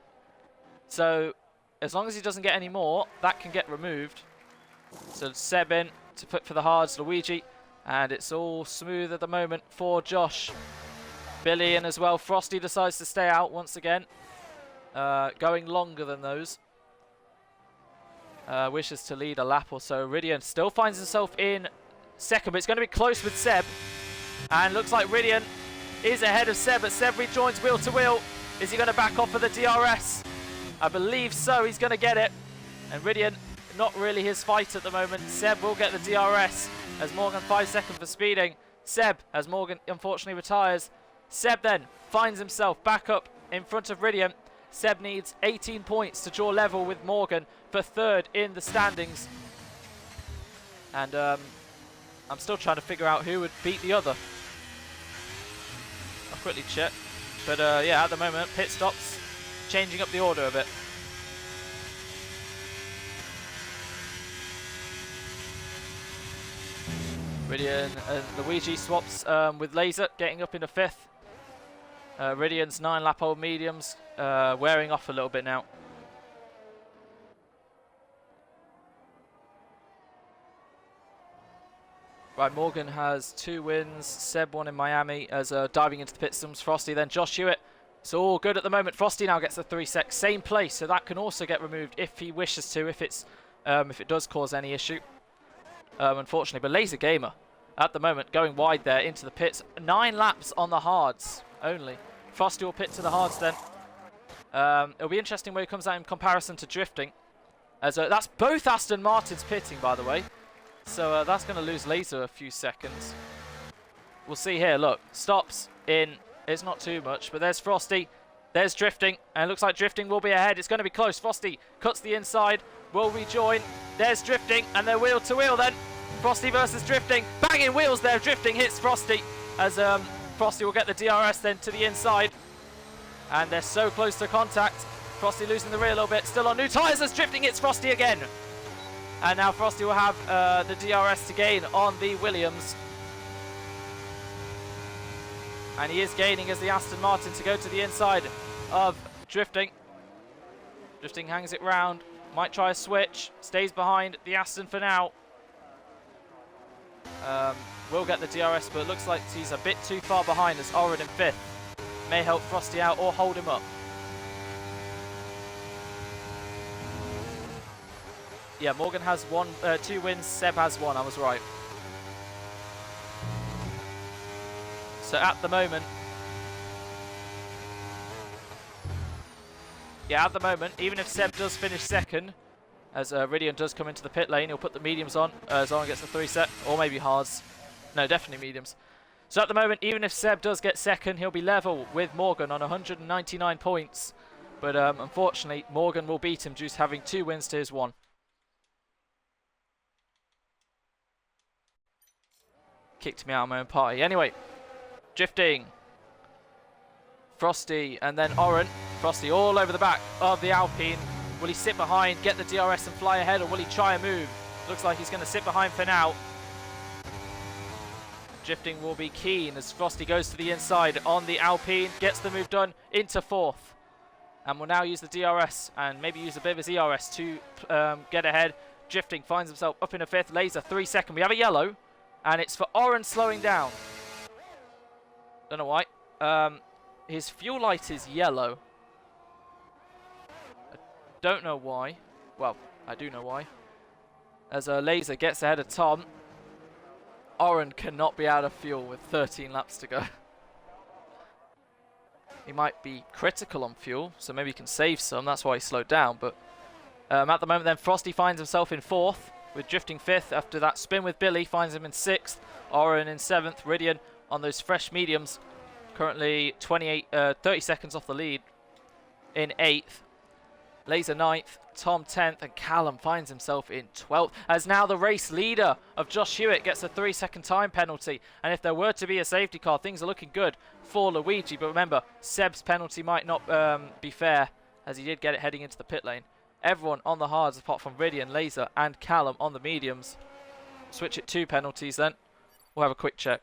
So, as long as he doesn't get any more, that can get removed. So, Seb in to put for the hards, Luigi. And it's all smooth at the moment for Josh. Billy in as well. Frosty decides to stay out once again. Going longer than those. Wishes to lead a lap or so. Ridian still finds himself in second, but it's going to be close with Seb. And looks like Ridian is ahead of Seb, but Seb rejoins wheel to wheel. Is he going to back off for the DRS? I believe so. He's going to get it. And Ridian, not really his fight at the moment. Seb will get the DRS as Morgan 5 seconds for speeding. Seb, as Morgan unfortunately retires. Seb then finds himself back up in front of Ridian. Seb needs 18 points to draw level with Morgan for third in the standings. And I'm still trying to figure out who would beat the other. I'll quickly check. But yeah, at the moment, pit stops, changing up the order a bit. Ridian and Luigi swaps with Laser, getting up into 5th. Ridian's 9-lap-old mediums wearing off a little bit now. Right, Morgan has 2 wins. Seb won in Miami as diving into the pit stops. Frosty, then Josh Hewitt. It's all good at the moment. Frosty now gets the 3-sec, same place, so that can also get removed if he wishes to, if it does cause any issue. Unfortunately, but Laser Gamer at the moment going wide there into the pits. 9 laps on the hards only. Frosty will pit to the hards then. It'll be interesting where he comes out in comparison to drifting. As that's both Aston Martins pitting, by the way. So that's going to lose Laser a few seconds. We'll see here. Look, stops in. It's not too much, but there's Frosty. There's drifting, and it looks like drifting will be ahead. It's going to be close. Frosty cuts the inside. Will rejoin. There's drifting, and they're wheel to wheel then. Frosty versus drifting. Banging wheels there. Drifting hits Frosty as Frosty will get the DRS then to the inside. And they're so close to contact. Frosty losing the rear a little bit. Still on new tyres as drifting hits Frosty again. And now Frosty will have the DRS to gain on the Williams. And he is gaining as the Aston Martin to go to the inside of drifting. Drifting hangs it round. Might try a switch. Stays behind the Aston for now. Will get the DRS, but it looks like he's a bit too far behind as Oren in 5th. May help Frosty out or hold him up. Yeah, Morgan has 2 wins, Seb has 1, I was right. So at the moment, even if Seb does finish second, as Ridian does come into the pit lane, he'll put the mediums on, as Oren gets the 3-set, or maybe hards. No, definitely mediums. So at the moment, even if Seb does get second, he'll be level with Morgan on 199 points. But unfortunately, Morgan will beat him due to having 2 wins to his 1. Kicked me out of my own party. Anyway, drifting. Frosty and then Oren. Frosty all over the back of the Alpine. Will he sit behind, get the DRS and fly ahead, or will he try a move? Looks like he's going to sit behind for now. Drifting will be keen as Frosty goes to the inside on the Alpine, gets the move done into 4th. And will now use the DRS and maybe use a bit of his ERS to get ahead. Drifting finds himself up in a 5th. Laser 3-second. We have a yellow. And it's for Oren slowing down. Don't know why. His fuel light is yellow. I don't know why. Well, I do know why. As Laser gets ahead of Tom. Oren cannot be out of fuel with 13 laps to go. He might be critical on fuel, so maybe he can save some. That's why he slowed down. But at the moment then, Frosty finds himself in 4th. with drifting 5th after that spin with Billy, finds him in 6th. Oren in 7th. Ridian on those fresh mediums, currently 30 seconds off the lead in 8th. Laser 9th, Tom 10th, and Callum finds himself in 12th, as now the race leader of Josh Hewitt gets a 3-second time penalty. And if there were to be a safety car, things are looking good for Luigi. But remember, Seb's penalty might not be fair, as he did get it heading into the pit lane. Everyone on the hards apart from Ridian, Laser, and Callum on the mediums. Switch it to penalties then. We'll have a quick check.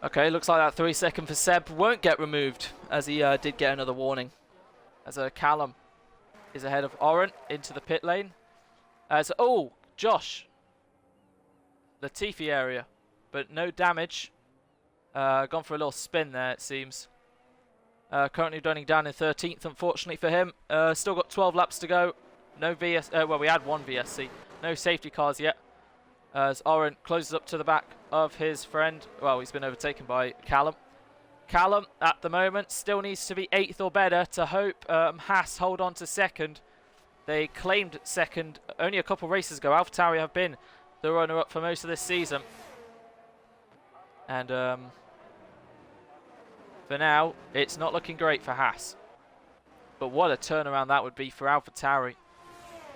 Okay, looks like that 3-second for Seb won't get removed, as he did get another warning. As Callum is ahead of Oren into the pit lane. As, oh, Josh. Latifi area, but no damage. Gone for a little spin there, it seems. Currently running down in 13th, unfortunately for him. Still got 12 laps to go. No VS, well, we had one VSC. No safety cars yet. As Oren closes up to the back of his friend. Well, he's been overtaken by Callum. Callum, at the moment, still needs to be 8th or better to hope Haas hold on to 2nd. They claimed 2nd only a couple races ago. AlphaTauri have been the runner-up for most of this season. And for now, it's not looking great for Haas. But what a turnaround that would be for AlphaTauri.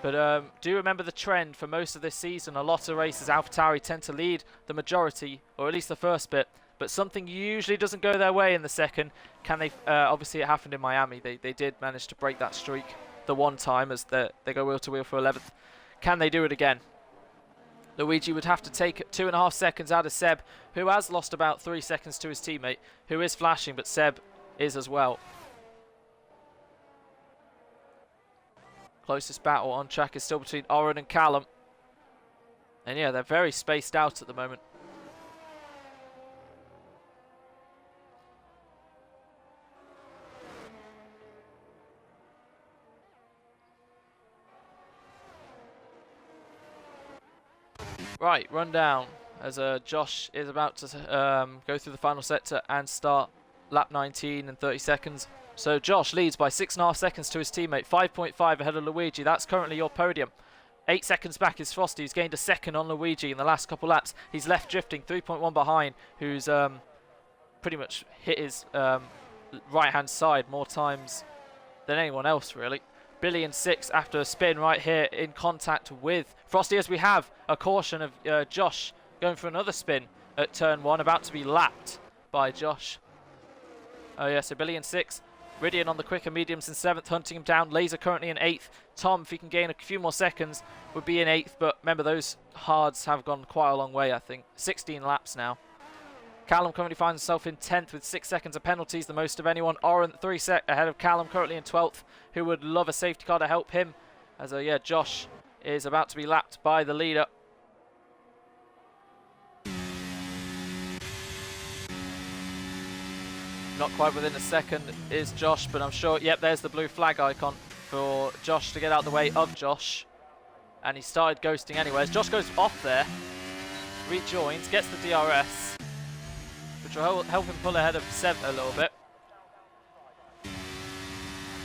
But do remember the trend for most of this season. A lot of races, AlphaTauri tend to lead the majority, or at least the first bit. But something usually doesn't go their way in the second. Can they? Obviously, it happened in Miami. They did manage to break that streak the one time as they go wheel to wheel for 11th. Can they do it again? Luigi would have to take 2.5 seconds out of Seb, who has lost about 3 seconds to his teammate, who is flashing, but Seb is as well. Closest battle on track is still between Oren and Callum. And yeah, they're very spaced out at the moment. Right, run down as Josh is about to go through the final sector and start lap 19 in 30 seconds. So Josh leads by 6.5 seconds to his teammate, 5.5 ahead of Luigi. That's currently your podium. 8 seconds back is Frosty, who's gained a second on Luigi in the last couple laps. He's left drifting, 3.1 behind, who's pretty much hit his right-hand side more times than anyone else, really. Billy in 6 after a spin right here in contact with Frosty, as we have a caution of Josh going for another spin at turn 1, about to be lapped by Josh. Oh yeah, so Billy in 6. Ridian on the quicker mediums in 7th, hunting him down. Laser currently in 8th. Tom, if he can gain a few more seconds, would be in 8th. But remember, those hards have gone quite a long way, I think. 16 laps now. Callum currently finds himself in 10th with 6 seconds of penalties, the most of anyone. Oren 3 ahead of Callum, currently in 12th, who would love a safety car to help him. As yeah, Josh is about to be lapped by the leader. Not quite within a second is Josh, but I'm sure, yep, there's the blue flag icon for Josh to get out of the way of Josh. And he started ghosting anyway. As Josh goes off there, rejoins, gets the DRS, which will help him pull ahead of Seb a little bit.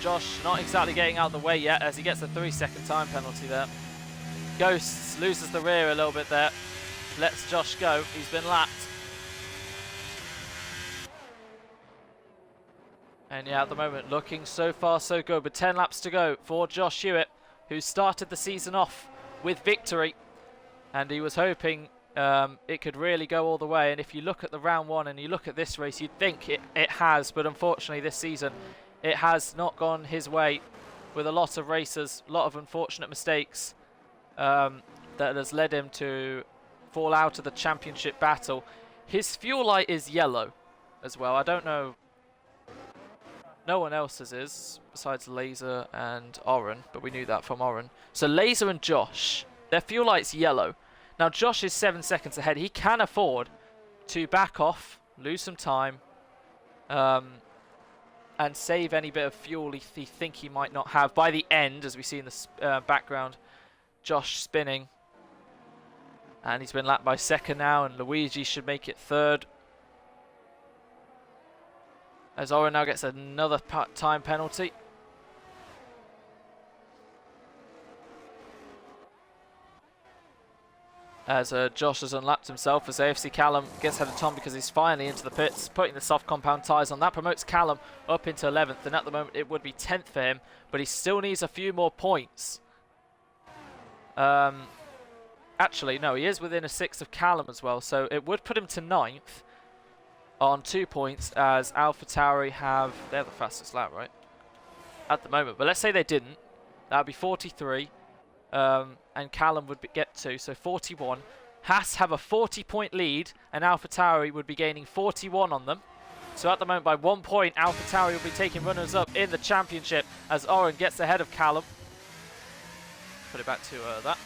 Josh not exactly getting out of the way yet, as he gets a 3-second time penalty there. Ghosts loses the rear a little bit there. Lets Josh go. He's been lapped. And yeah, at the moment, looking so far so good. With 10 laps to go for Josh Hewitt, who started the season off with victory. And he was hoping it could really go all the way. And if you look at the round 1 and you look at this race, you'd think it has. But unfortunately, this season, it has not gone his way, with a lot of races, a lot of unfortunate mistakes that has led him to fall out of the championship battle. His fuel light is yellow as well. I don't know. No one else's is, besides Laser and Oren, but we knew that from Oren. So Laser and Josh, their fuel light's yellow. Now Josh is 7 seconds ahead. He can afford to back off, lose some time, and save any bit of fuel he think he might not have by the end, as we see in the background. Josh spinning And he's been lapped by second now, and Luigi should make it third. As Oren now gets another time penalty. As Josh has unlapped himself, as AFC Callum gets ahead of Tom because he's finally into the pits, putting the soft compound tyres on. That promotes Callum up into 11th, and at the moment it would be 10th for him, but he still needs a few more points. Actually, no, he is within a 6th of Callum as well, so it would put him to 9th on 2 points, as AlphaTauri have... They're the fastest lap, right? At the moment, but let's say they didn't. That would be 43. And Callum would get 2, so 41. Haas have a 40-point lead, and AlphaTauri would be gaining 41 on them. So at the moment, by 1 point, AlphaTauri will be taking runners-up in the championship as Oren gets ahead of Callum. Put it back to that.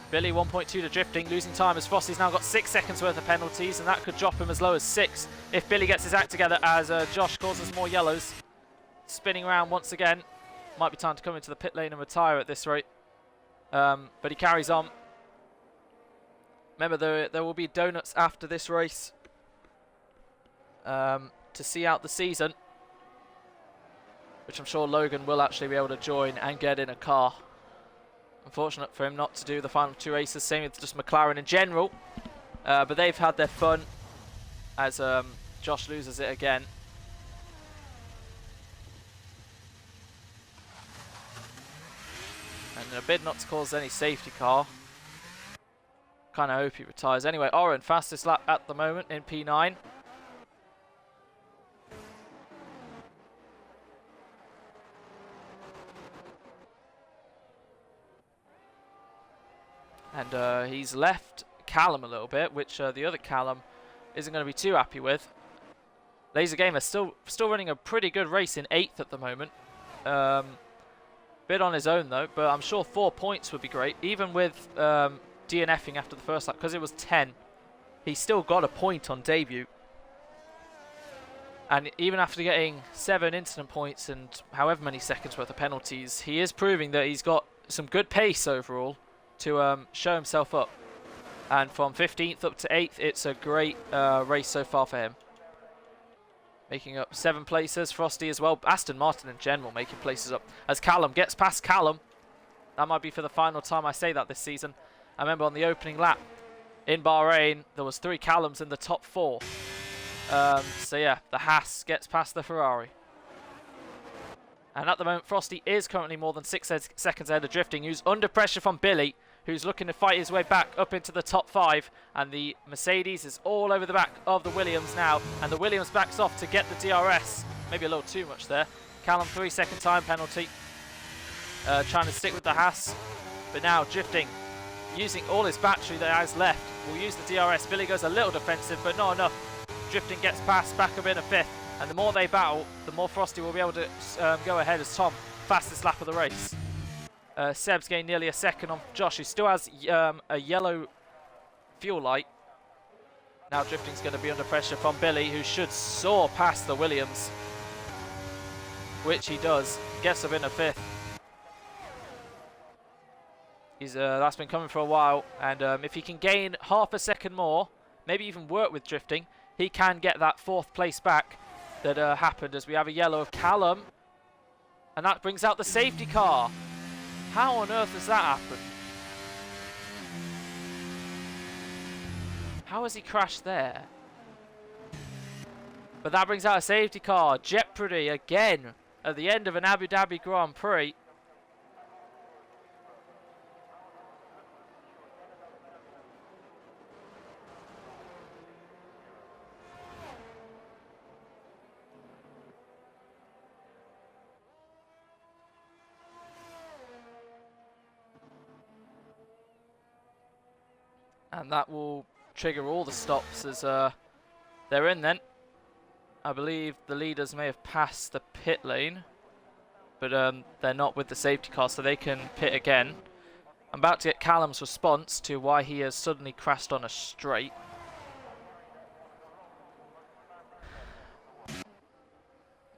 Billy 1.2 to drifting, losing time as Frosty's now got 6 seconds worth of penalties, and that could drop him as low as 6 if Billy gets his act together, as Josh causes more yellows. Spinning around once again. Might be time to come into the pit lane and retire at this rate. But he carries on. Remember, there will be donuts after this race to see out the season, which I'm sure Logan will actually be able to join and get in a car. Unfortunate for him not to do the final 2 races, same with just McLaren in general. But they've had their fun as Josh loses it again. And in a bid not to cause any safety car. Kind of hope he retires. Anyway, Oren, fastest lap at the moment in P9. And he's left Callum a little bit, which the other Callum isn't going to be too happy with. Laser Gamer still running a pretty good race in 8th at the moment. Bit on his own though, but I'm sure 4 points would be great. Even with DNFing after the first lap, because it was 10, he still got a point on debut. And even after getting 7 incident points and however many seconds worth of penalties, he is proving that he's got some good pace overall to show himself up. And from 15th up to 8th, it's a great race so far for him. Making up 7 places. Frosty as well. Aston Martin in general making places up. As Callum gets past Callum. That might be for the final time I say that this season. I remember on the opening lap in Bahrain, there was 3 Callums in the top 4. So yeah, the Haas gets past the Ferrari. And at the moment, Frosty is currently more than 6 seconds ahead of drifting, who's under pressure from Billy, who's looking to fight his way back up into the top 5. And the Mercedes is all over the back of the Williams now. And the Williams backs off to get the DRS. Maybe a little too much there. Callum, 3-second time penalty. Trying to stick with the Haas. But now drifting, using all his battery that he has left. Will use the DRS. Billy goes a little defensive, but not enough. Drifting gets past, back up in a 5th. And the more they battle, the more Frosty will be able to go ahead as Tom. Fastest lap of the race. Seb's gained nearly a second on Josh, who still has a yellow fuel light. Now drifting's going to be under pressure from Billy, who should soar past the Williams. Which he does. Gets up in a 5th. That's been coming for a while. And if he can gain half a second more, maybe even work with drifting, he can get that 4th place back that happened, as we have a yellow of Callum. And that brings out the safety car. How on earth has that happened? How has he crashed there? But that brings out a safety car. Jeopardy again at the end of an Abu Dhabi Grand Prix. And that will trigger all the stops as they're in then. I believe the leaders may have passed the pit lane, but they're not with the safety car, so they can pit again. I'm about to get Callum's response to why he has suddenly crashed on a straight.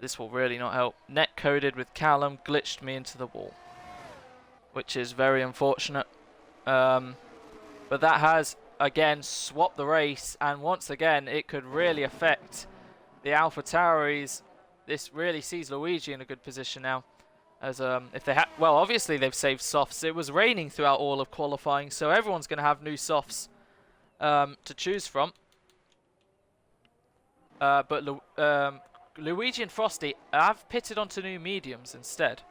This will really not help. Net coded with Callum, glitched me into the wall, which is very unfortunate. But I'll But that has, again, swapped the race. And once again, it could really affect the AlphaTauris. This really sees Luigi in a good position now. As if they had, well, obviously they've saved softs. It was raining throughout all of qualifying, so everyone's going to have new softs to choose from. But Luigi and Frosty have pitted onto new mediums instead.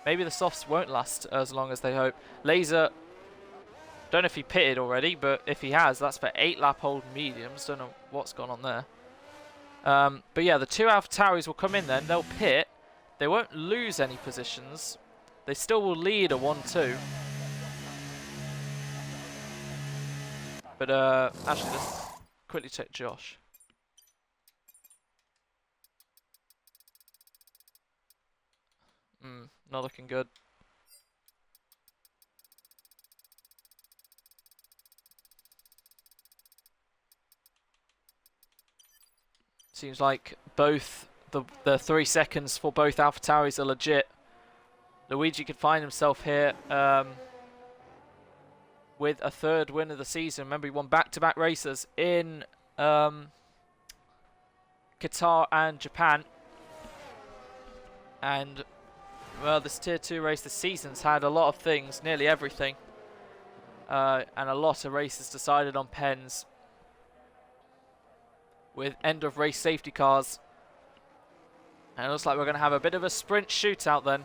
Maybe the softs won't last as long as they hope. Laser, don't know if he pitted already, but if he has, that's for 8-lap old mediums. Don't know what's gone on there. But yeah, the two AlphaTauris will come in then. They'll pit. They won't lose any positions. They still will lead a 1-2. But actually, let's quickly check Josh. Not looking good. Seems like both the 3 seconds for both AlphaTauris are legit. Luigi could find himself here with a 3rd win of the season. Remember, he won back-to-back races in Qatar and Japan. And, well, this Tier 2 race this season's had a lot of things, nearly everything. And a lot of races decided on pens with end-of-race safety cars. And it looks like we're going to have a bit of a sprint shootout then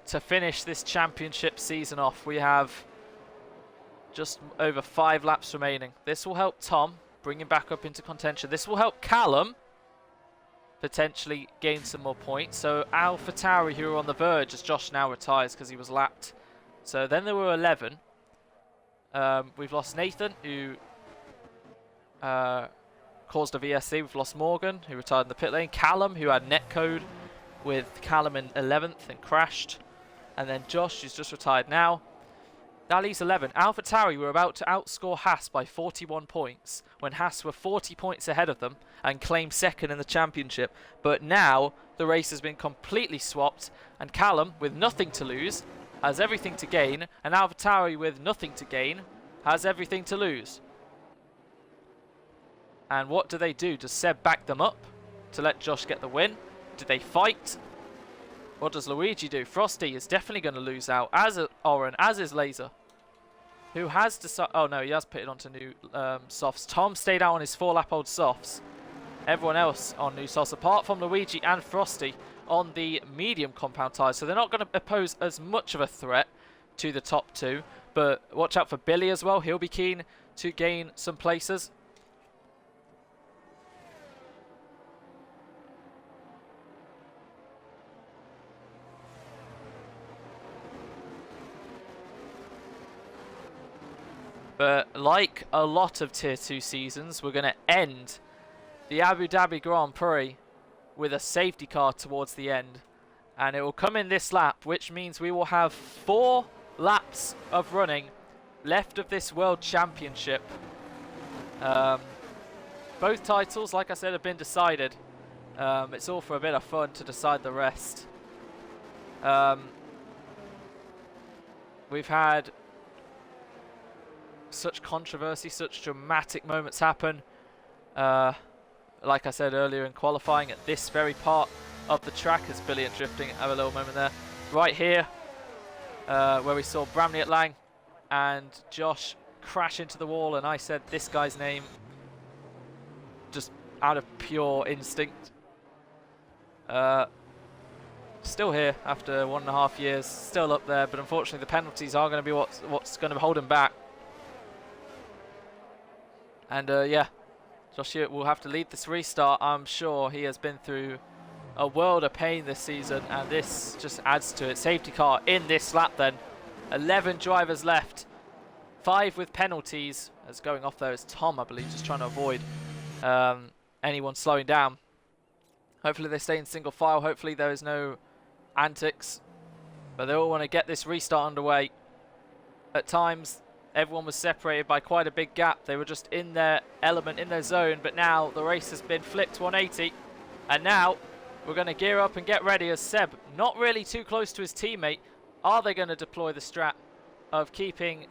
to finish this championship season off. We have just over 5 laps remaining. This will help Tom bring him back up into contention. This will help Callum potentially gain some more points. So AlphaTauri, who are on the verge, as Josh now retires because he was lapped. So then there were 11. We've lost Nathan, who caused a VSC. We've lost Morgan, who retired in the pit lane. Callum, who had netcode with Callum in 11th and crashed. And then Josh, who's just retired now. That leaves 11. AlphaTauri were about to outscore Haas by 41 points when Haas were 40 points ahead of them and claimed 2nd in the championship. But now the race has been completely swapped, and Callum, with nothing to lose, has everything to gain, and AlphaTauri, with nothing to gain, has everything to lose. And what do? Does Seb back them up to let Josh get the win? Do they fight? What does Luigi do? Frosty is definitely going to lose out, as Oren, as is Laser, who has decided... Oh no, he has pitted onto new softs. Tom stayed out on his 4-lap-old softs. Everyone else on new softs, apart from Luigi and Frosty, on the medium compound tyres. So they're not going to pose as much of a threat to the top 2. But watch out for Billy as well. He'll be keen to gain some places. But like a lot of Tier 2 seasons, we're going to end the Abu Dhabi Grand Prix with a safety car towards the end. And it will come in this lap, which means we will have 4 laps of running left of this World Championship. Both titles, like I said, have been decided. It's all for a bit of fun to decide the rest. We've had such controversy, such dramatic moments happen. Like I said earlier in qualifying, at this very part of the track, as Billy and drifting, have a little moment there. Right here, where we saw Bramley at Lang and Josh crash into the wall, and I said this guy's name just out of pure instinct. Still here after 1.5 years, still up there, but unfortunately the penalties are going to be what's going to hold him back. And yeah, Josh Hewitt will have to lead this restart. I'm sure he has been through a world of pain this season, and this just adds to it. Safety car in this lap then. 11 drivers left. 5 with penalties. As going off there is Tom, I believe, just trying to avoid anyone slowing down. Hopefully they stay in single file. Hopefully there is no antics. But they all want to get this restart underway. At times, everyone was separated by quite a big gap. They were just in their element, in their zone. But now the race has been flipped 180. And now we're going to gear up and get ready as Seb, not really too close to his teammate. Are they going to deploy the strat of keeping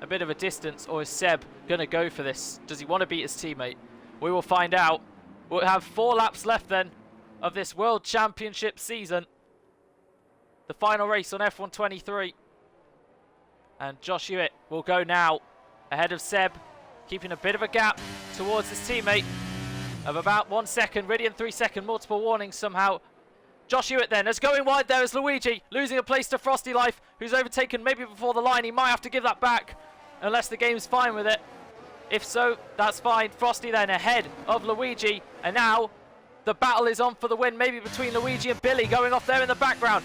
a bit of a distance, or is Seb going to go for this? Does he want to beat his teammate? We will find out. We'll have 4 laps left then of this World Championship season. The final race on F1 23. And Josh Hewitt will go now ahead of Seb, keeping a bit of a gap towards his teammate of about 1 second. Ridian 3 second, multiple warnings somehow. Josh Hewitt then, as going wide there is Luigi, losing a place to Frosty Life, who's overtaken maybe before the line. He might have to give that back, unless the game's fine with it. If so, that's fine. Frosty then ahead of Luigi, and now the battle is on for the win, maybe between Luigi and Billy, going off there in the background.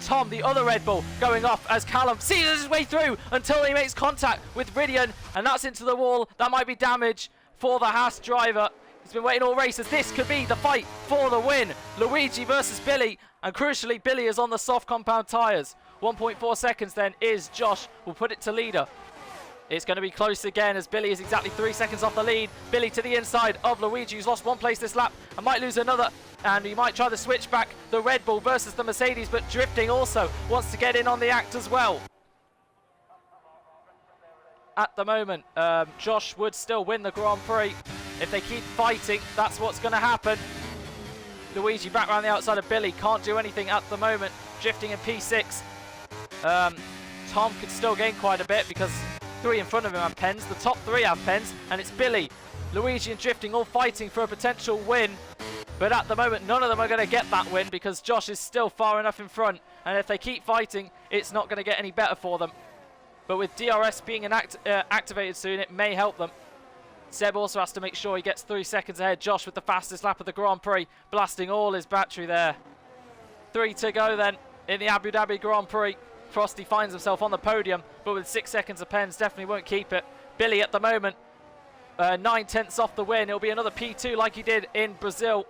Tom, the other Red Bull, going off as Callum sees his way through until he makes contact with Ridian, and that's into the wall. That might be damage for the Haas driver. He's been waiting all race, as this could be the fight for the win. Luigi versus Billy, and crucially, Billy is on the soft compound tyres. 1.4 seconds then is Josh, will put it to leader. It's going to be close again, as Billy is exactly 3 seconds off the lead. Billy to the inside of Luigi, who's lost 1 place this lap and might lose another. And he might try to switch back the Red Bull versus the Mercedes, but Drifting also wants to get in on the act as well. At the moment, Josh would still win the Grand Prix. If they keep fighting, that's what's going to happen. Luigi back around the outside of Billy, can't do anything at the moment. Drifting in P6. Tom could still gain quite a bit because 3 in front of him have pens. The top 3 have pens, and it's Billy, Luigi and Drifting all fighting for a potential win. But at the moment, none of them are going to get that win because Josh is still far enough in front. And if they keep fighting, it's not going to get any better for them. But with DRS being activated soon, it may help them. Seb also has to make sure he gets 3 seconds ahead. Josh with the fastest lap of the Grand Prix, blasting all his battery there. 3 to go then in the Abu Dhabi Grand Prix. Frosty finds himself on the podium, but with 6 seconds of pens, definitely won't keep it. Billy at the moment, 9/10 off the win. It'll be another P2 like he did in Brazil,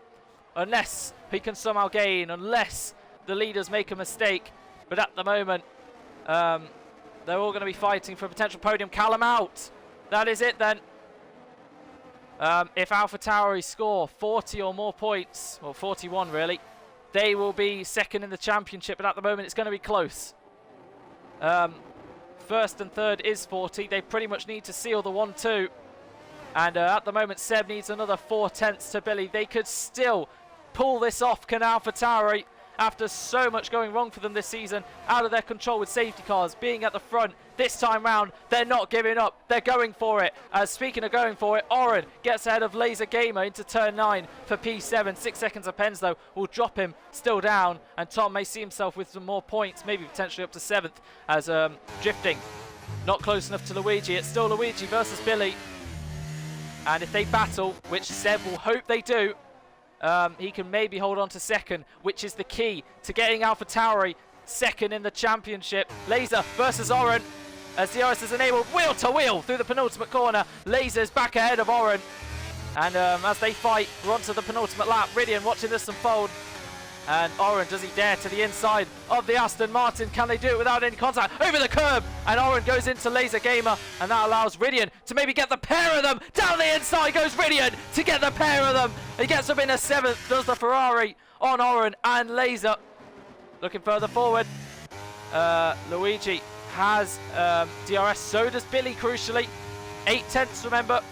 unless he can somehow gain, unless the leaders make a mistake. But at the moment, they're all going to be fighting for a potential podium. Callum out. That is it then. If AlphaTauri score 40 or more points, or 41 really, they will be second in the championship. But at the moment, it's going to be close. First and third is 40. They pretty much need to seal the 1-2. And at the moment, Seb needs another 4/10 to Billy. They could still pull this off, can AlphaTauri, after so much going wrong for them this season, out of their control with safety cars, being at the front. This time round, they're not giving up. They're going for it. Speaking of going for it, Oren gets ahead of Laser Gamer into turn 9 for P7. 6 seconds of pens, though, will drop him still down. And Tom may see himself with some more points, maybe potentially up to 7th, as Drifting not close enough to Luigi. It's still Luigi versus Billy. And if they battle, which Seb will hope they do, he can maybe hold on to 2nd, which is the key to getting AlphaTauri 2nd in the championship. Laser versus Oren, as DRS is enabled wheel to wheel through the penultimate corner. Laser's back ahead of Oren, and as they fight, we're on to the penultimate lap. Ridian watching this unfold, and Oren, does he dare to the inside of the Aston Martin? Can they do it without any contact? Over the curb, and Oren goes into Laser Gamer, and that allows Ridian to maybe get the pair of them. Down the inside goes Ridian to get the pair of them. He gets up in a 7th, does the Ferrari on Oren and Laser. Looking further forward, Luigi has DRS, so does Billy, crucially. 8/10, remember,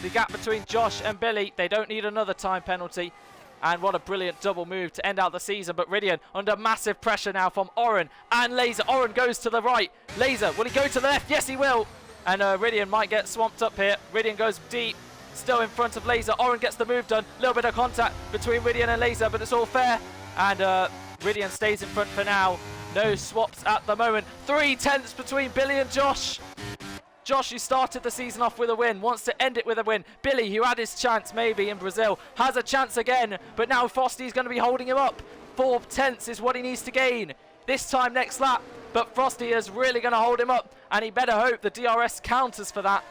the gap between Josh and Billy. They don't need another time penalty. And what a brilliant double move to end out the season. But Ridian under massive pressure now from Oren and Laser. Oren goes to the right. Laser, will he go to the left? Yes, he will. And Ridian might get swamped up here. Ridian goes deep, still in front of Laser. Oren gets the move done. A little bit of contact between Ridian and Laser, but it's all fair. And Ridian stays in front for now. No swaps at the moment. 3/10 between Billy and Josh. Josh, who started the season off with a win, wants to end it with a win. Billy, who had his chance maybe in Brazil, has a chance again, but now Frosty's going to be holding him up. 4/10 is what he needs to gain this time next lap, but Frosty is really going to hold him up, and he better hope the DRS counters for that.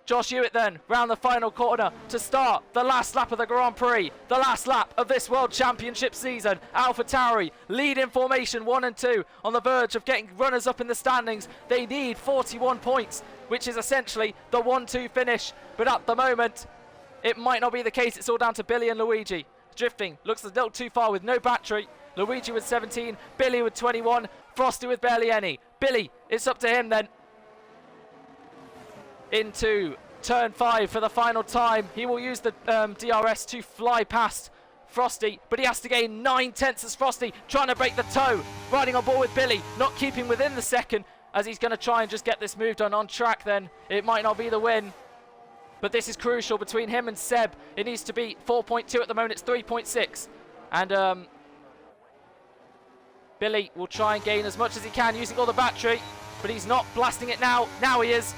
Josh Hewitt then, round the final corner to start the last lap of the Grand Prix. The last lap of this World Championship season. AlphaTauri lead in formation 1 and 2, on the verge of getting runners up in the standings. They need 41 points, which is essentially the 1-2 finish. But at the moment, it might not be the case. It's all down to Billy and Luigi. Drifting looks a little too far with no battery. Luigi with 17, Billy with 21, Frosty with barely any. Billy, it's up to him then. into turn 5 for the final time. He will use the DRS to fly past Frosty, but he has to gain 9/10 as Frosty, trying to break the toe, riding on board with Billy, not keeping within the second, as he's going to try and just get this move done on track. Then it might not be the win, but this is crucial between him and Seb. It needs to be 4.2 at the moment. It's 3.6, and Billy will try and gain as much as he can using all the battery, but he's not blasting it now. Now he is.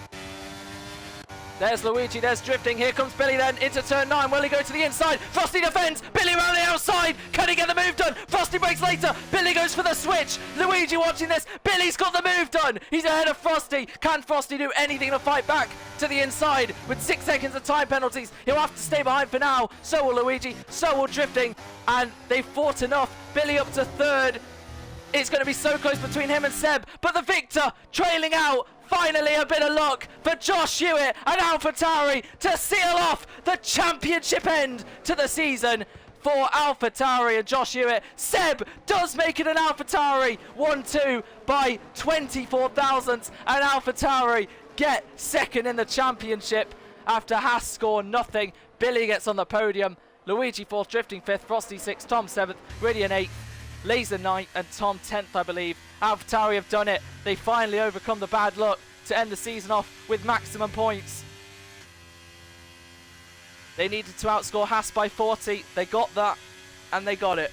There's Luigi, there's drifting. Here comes Billy then into turn 9. Will he go to the inside? Frosty defends. Billy around the outside. Can he get the move done? Frosty breaks later. Billy goes for the switch. Luigi watching this. Billy's got the move done. He's ahead of Frosty. Can Frosty do anything to fight back to the inside? With 6 seconds of time penalties, he'll have to stay behind for now. So will Luigi. So will drifting. And they've fought enough. Billy up to third. It's going to be so close between him and Seb, but the victor trailing out. Finally a bit of luck for Josh Hewitt and AlphaTauri to seal off the championship end to the season for AlphaTauri and Josh Hewitt. Seb does make it an AlphaTauri 1-2 by 24 thousandths, and AlphaTauri get second in the championship after Haas score nothing. Billy gets on the podium, Luigi 4th, drifting 5th, Frosty 6th, Tom 7th, Ridian 8th, Laser 9th and Tom 10th, I believe. AlphaTauri have done it. They finally overcome the bad luck to end the season off with maximum points. They needed to outscore Haas by 40. They got that, and they got it.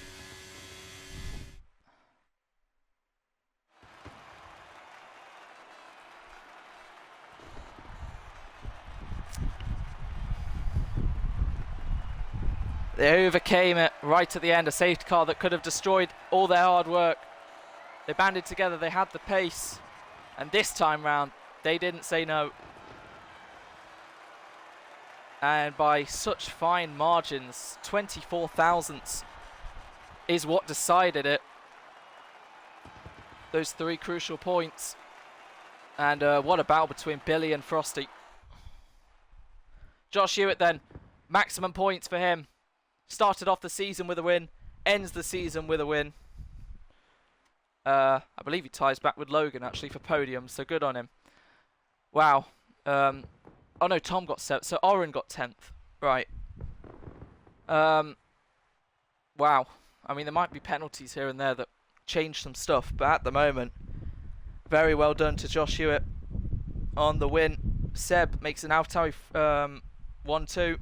They overcame it right at the end, a safety car that could have destroyed all their hard work. They banded together, they had the pace, and this time round, they didn't say no. And by such fine margins, 24 thousandths is what decided it. Those 3 crucial points. And what a battle between Billy and Frosty. Josh Hewitt then, maximum points for him. Started off the season with a win, ends the season with a win. I believe he ties back with Logan actually for podium, so good on him. Wow. Oh no, Tom got 7th, so Oren got 10th. Right. Wow. I mean, there might be penalties here and there that change some stuff, but at the moment, very well done to Josh Hewitt on the win. Seb makes an AlphaTauri 1-2.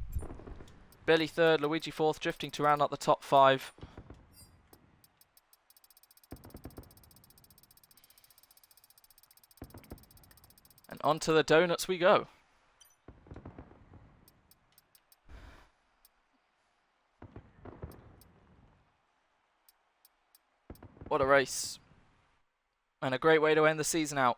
Billy 3rd, Luigi 4th, drifting to round out the top 5. And onto the donuts we go. What a race. And a great way to end the season out.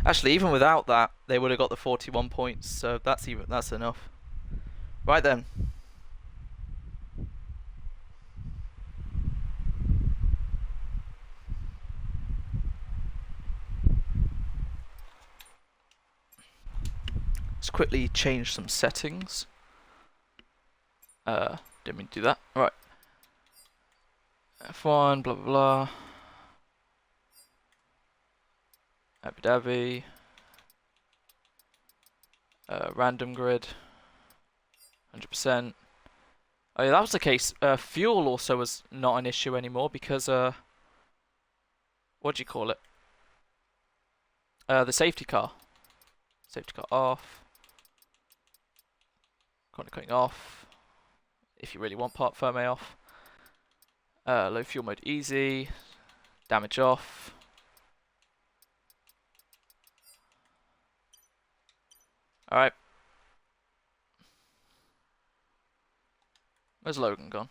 Actually, even without that, they would have got the 41 points, so that's enough. Right then. Let's quickly change some settings. Didn't mean to do that. Right. F1, blah blah blah. Abu Dhabi, random grid, 100%. Oh yeah, that was the case. Fuel also was not an issue anymore because, what do you call it? The safety car. Safety car off. Cutting off. If you really want part firmware off. Low fuel mode easy. Damage off. Alright. Where's Logan gone?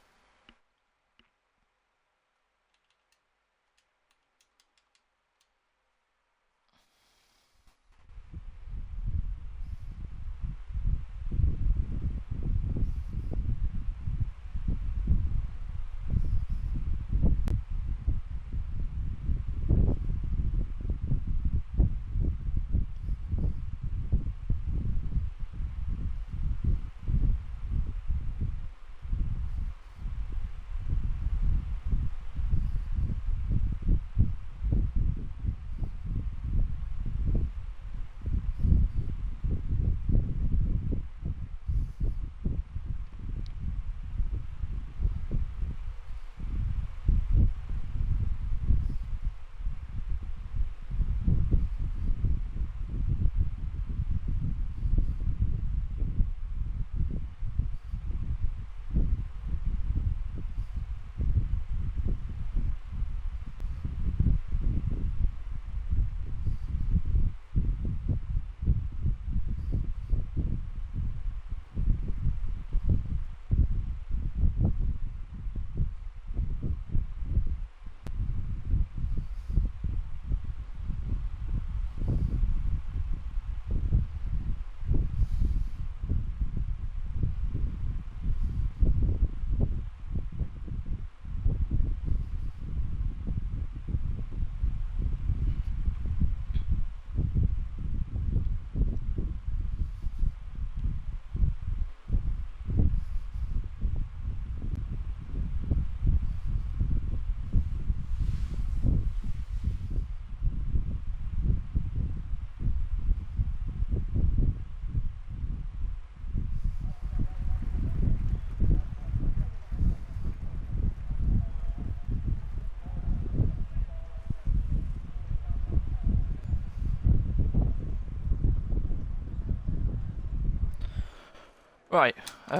Right, we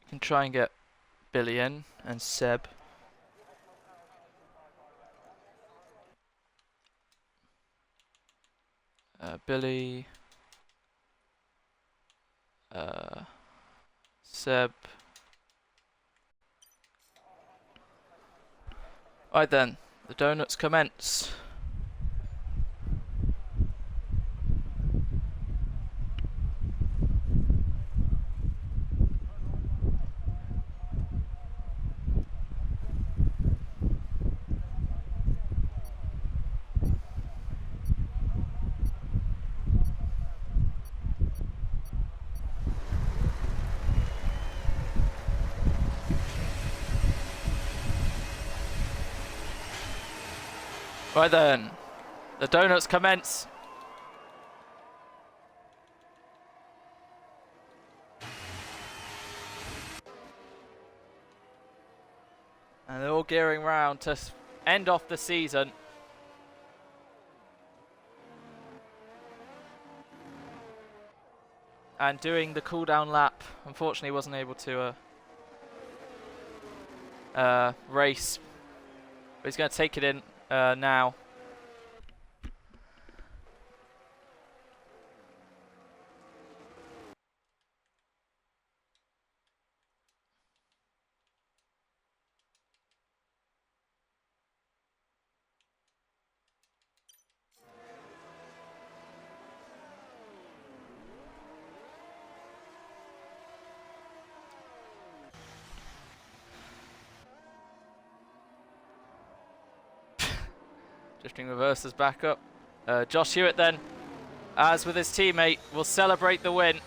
can try and get Billy in and Seb. Billy, Seb. Right then, the donuts commence. Right then, the donuts commence. And they're all gearing round to end off the season. And doing the cooldown lap, unfortunately wasn't able to race. But he's going to take it in now. Drifting reverses back up. Josh Hewitt then, as with his teammate, will celebrate the win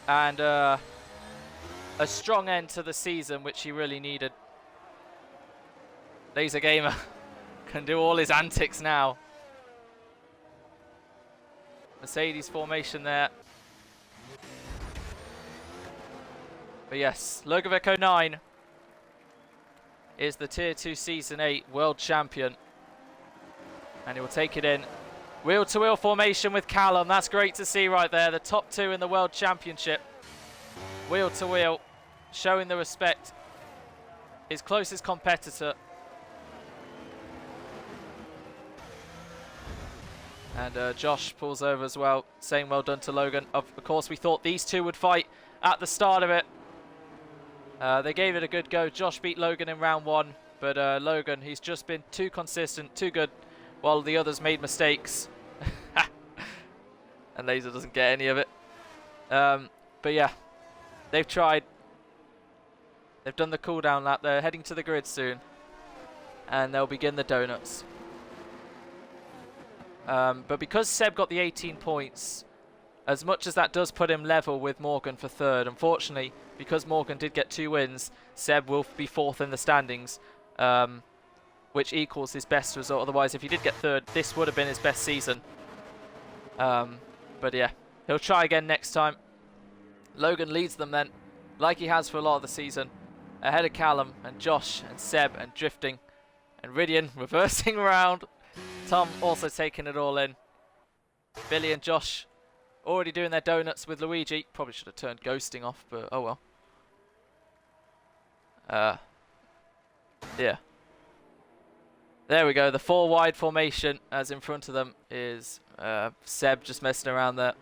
and a strong end to the season, which he really needed. Laser Gamer can do all his antics now. Mercedes formation there. But yes, Logovic 09 is the Tier 2 Season 8 World Champion. And he will take it in. Wheel-to-wheel formation with Callum. That's great to see right there. The top two in the World Championship. Wheel-to-wheel, showing the respect. His closest competitor. And Josh pulls over as well, saying well done to Logan. Of course, we thought these two would fight at the start of it. They gave it a good go. Josh beat Logan in round one. But Logan, he's just been too consistent, too good, while the others made mistakes. And Laser doesn't get any of it. But yeah, they've tried. They've done the cooldown lap. They're heading to the grid soon. And they'll begin the donuts. But because Seb got the 18 points, as much as that does put him level with Morgan for third, unfortunately, because Morgan did get 2 wins, Seb will be fourth in the standings. Which equals his best result. Otherwise, if he did get third, this would have been his best season. But yeah, he'll try again next time. Logan leads them then, like he has for a lot of the season, ahead of Callum and Josh and Seb and drifting. And Ridian reversing around. Tom also taking it all in. Billy and Josh already doing their donuts with Luigi. Probably should have turned ghosting off, but oh well. Yeah. There we go, the 4 wide formation, as in front of them is Seb just messing around there.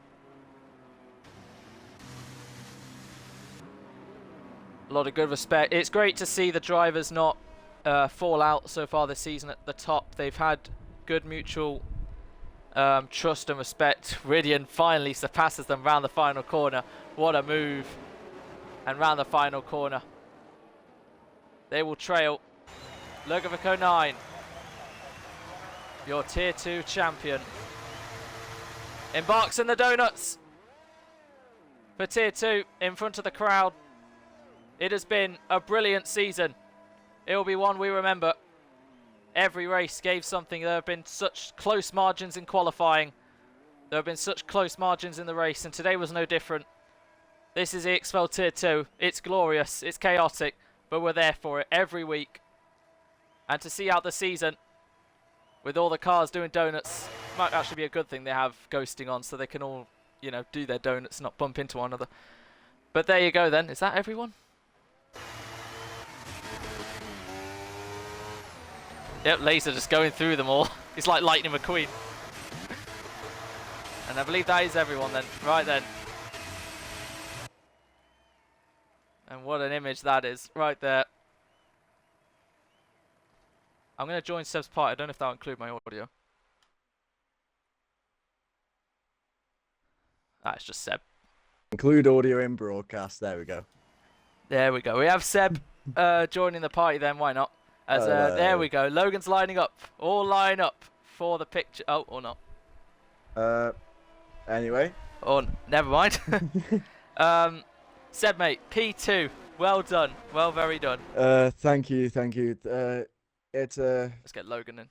A lot of good respect. It's great to see the drivers not fall out so far this season at the top. They've had good mutual trust and respect. Ridian finally surpasses them round the final corner. What a move. And round the final corner. They will trail. Logovic 09. Your Tier 2 champion embarks in the donuts for Tier 2 in front of the crowd. It has been a brilliant season. It will be one we remember. Every race gave something. There have been such close margins in qualifying. There have been such close margins in the race, and today was no different. This is EXFL Tier 2. It's glorious. It's chaotic, but we're there for it every week. And to see out the season with all the cars doing donuts, might actually be a good thing they have ghosting on, so they can all, you know, do their donuts, not bump into one another. But there you go then. Is that everyone? Yep, Laser just going through them all. It's like Lightning McQueen. And I believe that is everyone then. Right then. And what an image that is. Right there. I'm going to join Seb's party. I don't know if that'll include my audio. Ah, it's just Seb. Include audio in broadcast. There we go. There we go. We have Seb joining the party then. Why not? As there we go. Logan's lining up. All line up for the picture. Oh, or not. Anyway. Oh, never mind. Seb, mate. P2. Well done. Well, very done. Thank you. It's Let's get Logan in.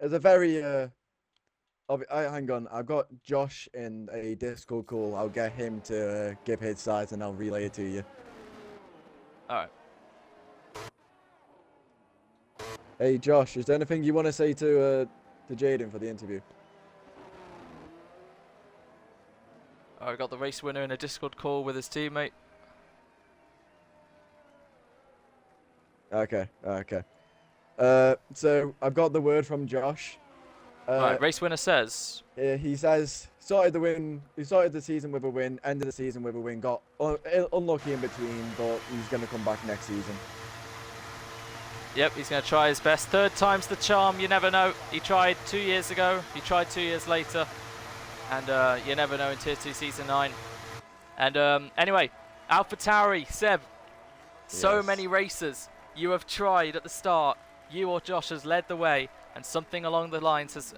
It's a very hang on. I've got Josh in a Discord call. I'll get him to give his side and I'll relay it to you. All right. Hey Josh, is there anything you want to say to Jaden for the interview? I got the race winner in a Discord call with his teammate. Okay. So I've got the word from Josh. Right, race winner says. He says started the season with a win, ended the season with a win. Got unlucky in between, but he's gonna come back next season. Yep, he's going to try his best. Third time's the charm, you never know. He tried 2 years ago, he tried 2 years later. And you never know in Tier 2 Season 9. And anyway, AlphaTauri, Seb. So Yes. many races you have tried at the start. You or Josh has led the way. And something along the lines has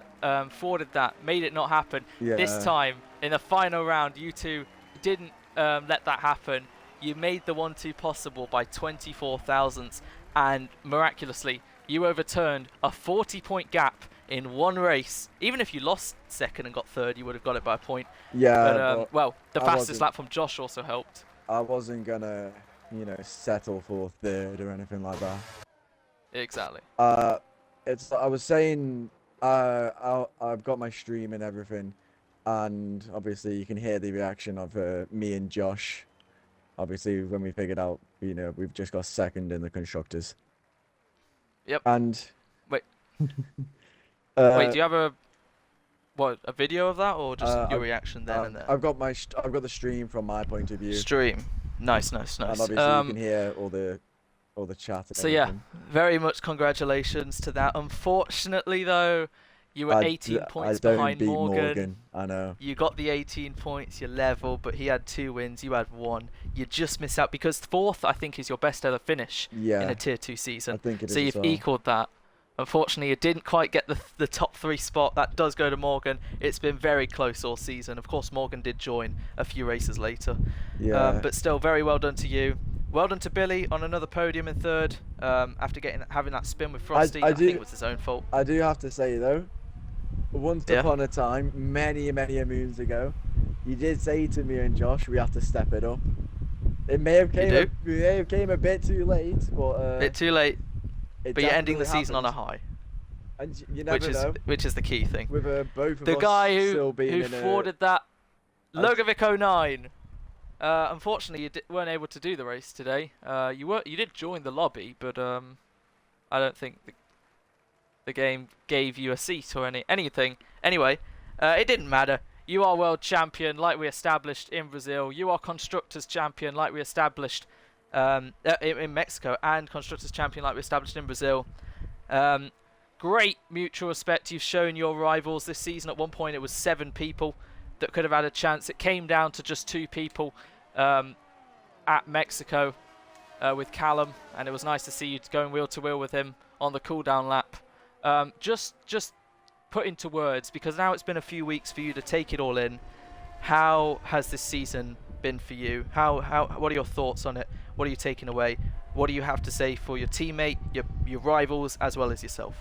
thwarted that, made it not happen. Yeah. This time, in the final round, you two didn't let that happen. You made the 1-2 possible by 24 thousandths. And miraculously, you overturned a 40-point gap in one race. Even if you lost second and got third, you would have got it by a point. Yeah. But, well, the fastest lap from Josh also helped. I wasn't gonna, settle for third or anything like that. Exactly. I was saying, I've got my stream and everything, and obviously you can hear the reaction of me and Josh. Obviously, when we figured out, we've just got second in the constructors. Yep. And wait, wait, do you have a video of that, or just your reaction then and there? I've got the stream from my point of view. Stream, nice. And obviously you can hear all the chat. And so everything. Yeah, very much congratulations to that. Unfortunately, though, you were 18 points behind Morgan. I know. You got the 18 points, you're level, but he had 2 wins, you had 1. You just missed out because fourth, I think, is your best ever finish in a Tier 2 season. I think it is. So you've equaled that. Unfortunately, you didn't quite get the top 3 spot. That does go to Morgan. It's been very close all season. Of course, Morgan did join a few races later. Yeah. But still, very well done to you. Well done to Billy on another podium in third. After having that spin with Frosty, I think it was his own fault. I do have to say though, once upon a time, many moons ago, you did say to me and Josh, we have to step it up. It may have came a bit too late, but bit too late. But you're ending the season on a high. And you never know. Which is the key thing. With both of the us guy still being who thwarted that, Logovic09. Unfortunately, you weren't able to do the race today. You did join the lobby, but I don't think the game gave you a seat or anything. Anyway, it didn't matter. You are world champion, like we established in Brazil. You are constructors champion, like we established in Mexico, and constructors champion, like we established in Brazil. Great mutual respect you've shown your rivals this season. At one point, it was 7 people that could have had a chance. It came down to just 2 people at Mexico with Callum, and it was nice to see you going wheel to wheel with him on the cooldown lap. Just put into words, because now it's been a few weeks for you to take it all in. How has this season been for you? What are your thoughts on it? What are you taking away? What do you have to say for your teammate, your rivals, as well as yourself?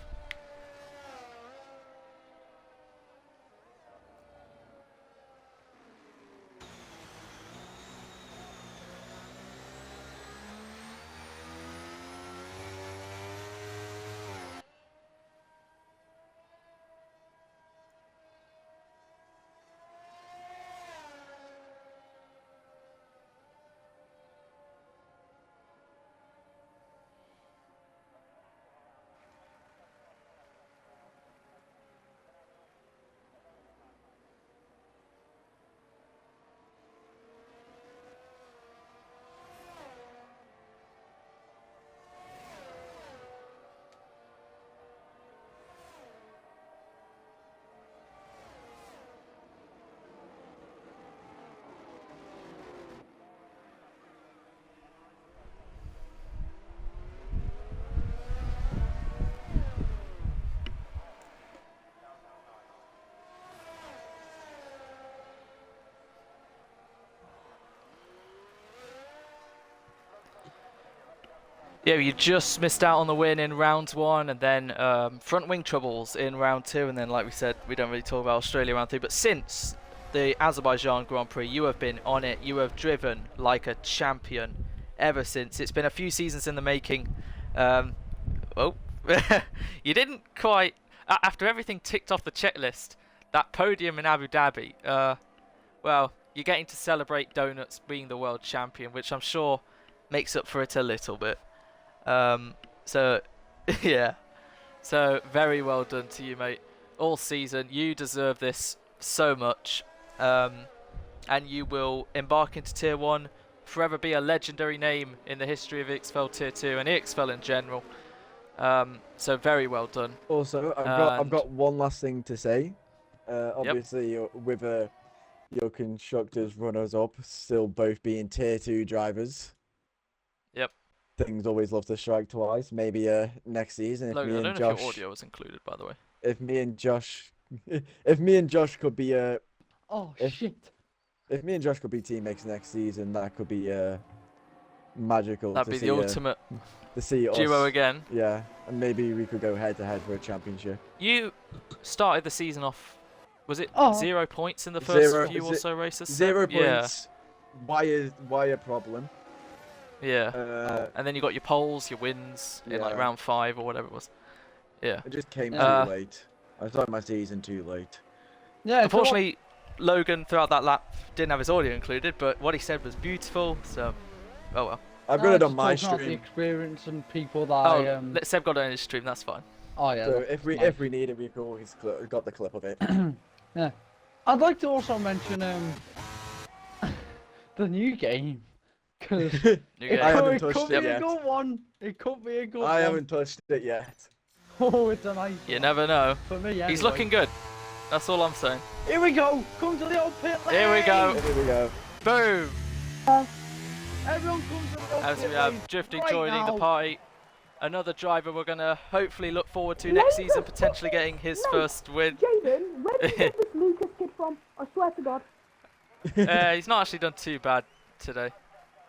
Yeah, you just missed out on the win in round 1, and then front wing troubles in round 2, and then, like we said, we don't really talk about Australia round 3. But since the Azerbaijan Grand Prix, you have been on it. You have driven like a champion ever since. It's been a few seasons in the making. Oh, you didn't quite. After everything ticked off the checklist, that podium in Abu Dhabi. Well, you're getting to celebrate donuts being the world champion, which I'm sure makes up for it a little bit. So, yeah. So, very well done to you, mate. All season, you deserve this so much. And you will embark into Tier 1, forever be a legendary name in the history of EXFL Tier 2 and EXFL in general. So, very well done. Also, I've got one last thing to say. Obviously, with your constructors runners-up still both being Tier 2 drivers. Yep. Things always love to strike twice. Maybe next season, if Logan, me I don't and know Josh, if your audio was included, by the way. if me and Josh could be shit. if me and Josh could be teammates next season, that could be magical. That'd to be see, the ultimate to see duo us, again. Yeah, and maybe we could go head to head for a championship. You started the season off. Was it 0 points in the Zero- first few or so races? 0 Yeah. points. Why a problem? Yeah. And then you got your poles, your wins in like Yeah. round 5 or whatever it was. Yeah. It just came Uh, too late. I started my season too late. Yeah. Unfortunately, Logan throughout that lap didn't have his audio included, but what he said was beautiful. So, oh well. I've got it on my The stream. experience and people that Oh, Seb got it on his stream. That's fine. Oh yeah. So that's if nice. we need it, we've always got the clip of it. Yeah. I'd like to also mention the new game, because You it get I it. haven't could touched be it a yet. good one. It could be a good I one. haven't touched it yet. Oh, it's a nice You one. never know. For me, anyway. He's looking good. That's all I'm saying. Here we go. Come to the old pit lane. Here we go. Here we go. Boom! Everyone comes to the old As pit we have lane Drifting right joining the now. party. Another driver we're going to hopefully look forward to next season, potentially getting his first win. Jaden, where did you get this Lucas kid from? I swear to God. He's not actually done too bad today.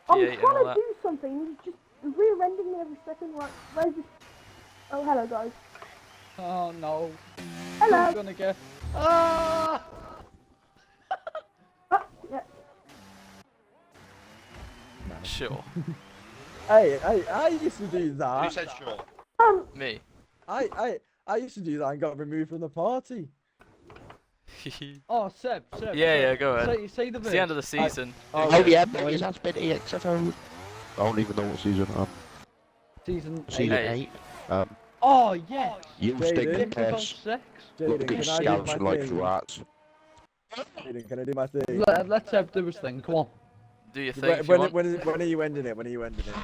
I'm P8 and all trying to that. do something, he's just rear-ending me every second. Like, where's this? Oh, hello, guys. Oh no. Hello. I'm gonna get. Ah! Ah, yeah. Sure. Hey, I used to do that. Who said sure? Me. I used to do that and got removed from the party. Oh, Seb. Yeah, go ahead. Say the It's bit. the end of the season. Oh yeah, maybe that's been EXFL. I don't even know what season I'm. Season Season 8. 8. Oh yes. You Jaden. stick the Difficult test. sex. Jaden, Look at can I do scouts my like thing? rats. Jaden, can I do my thing? Let Seb do his thing. Come on. Do your thing if you want. When are you ending it? When are you ending it?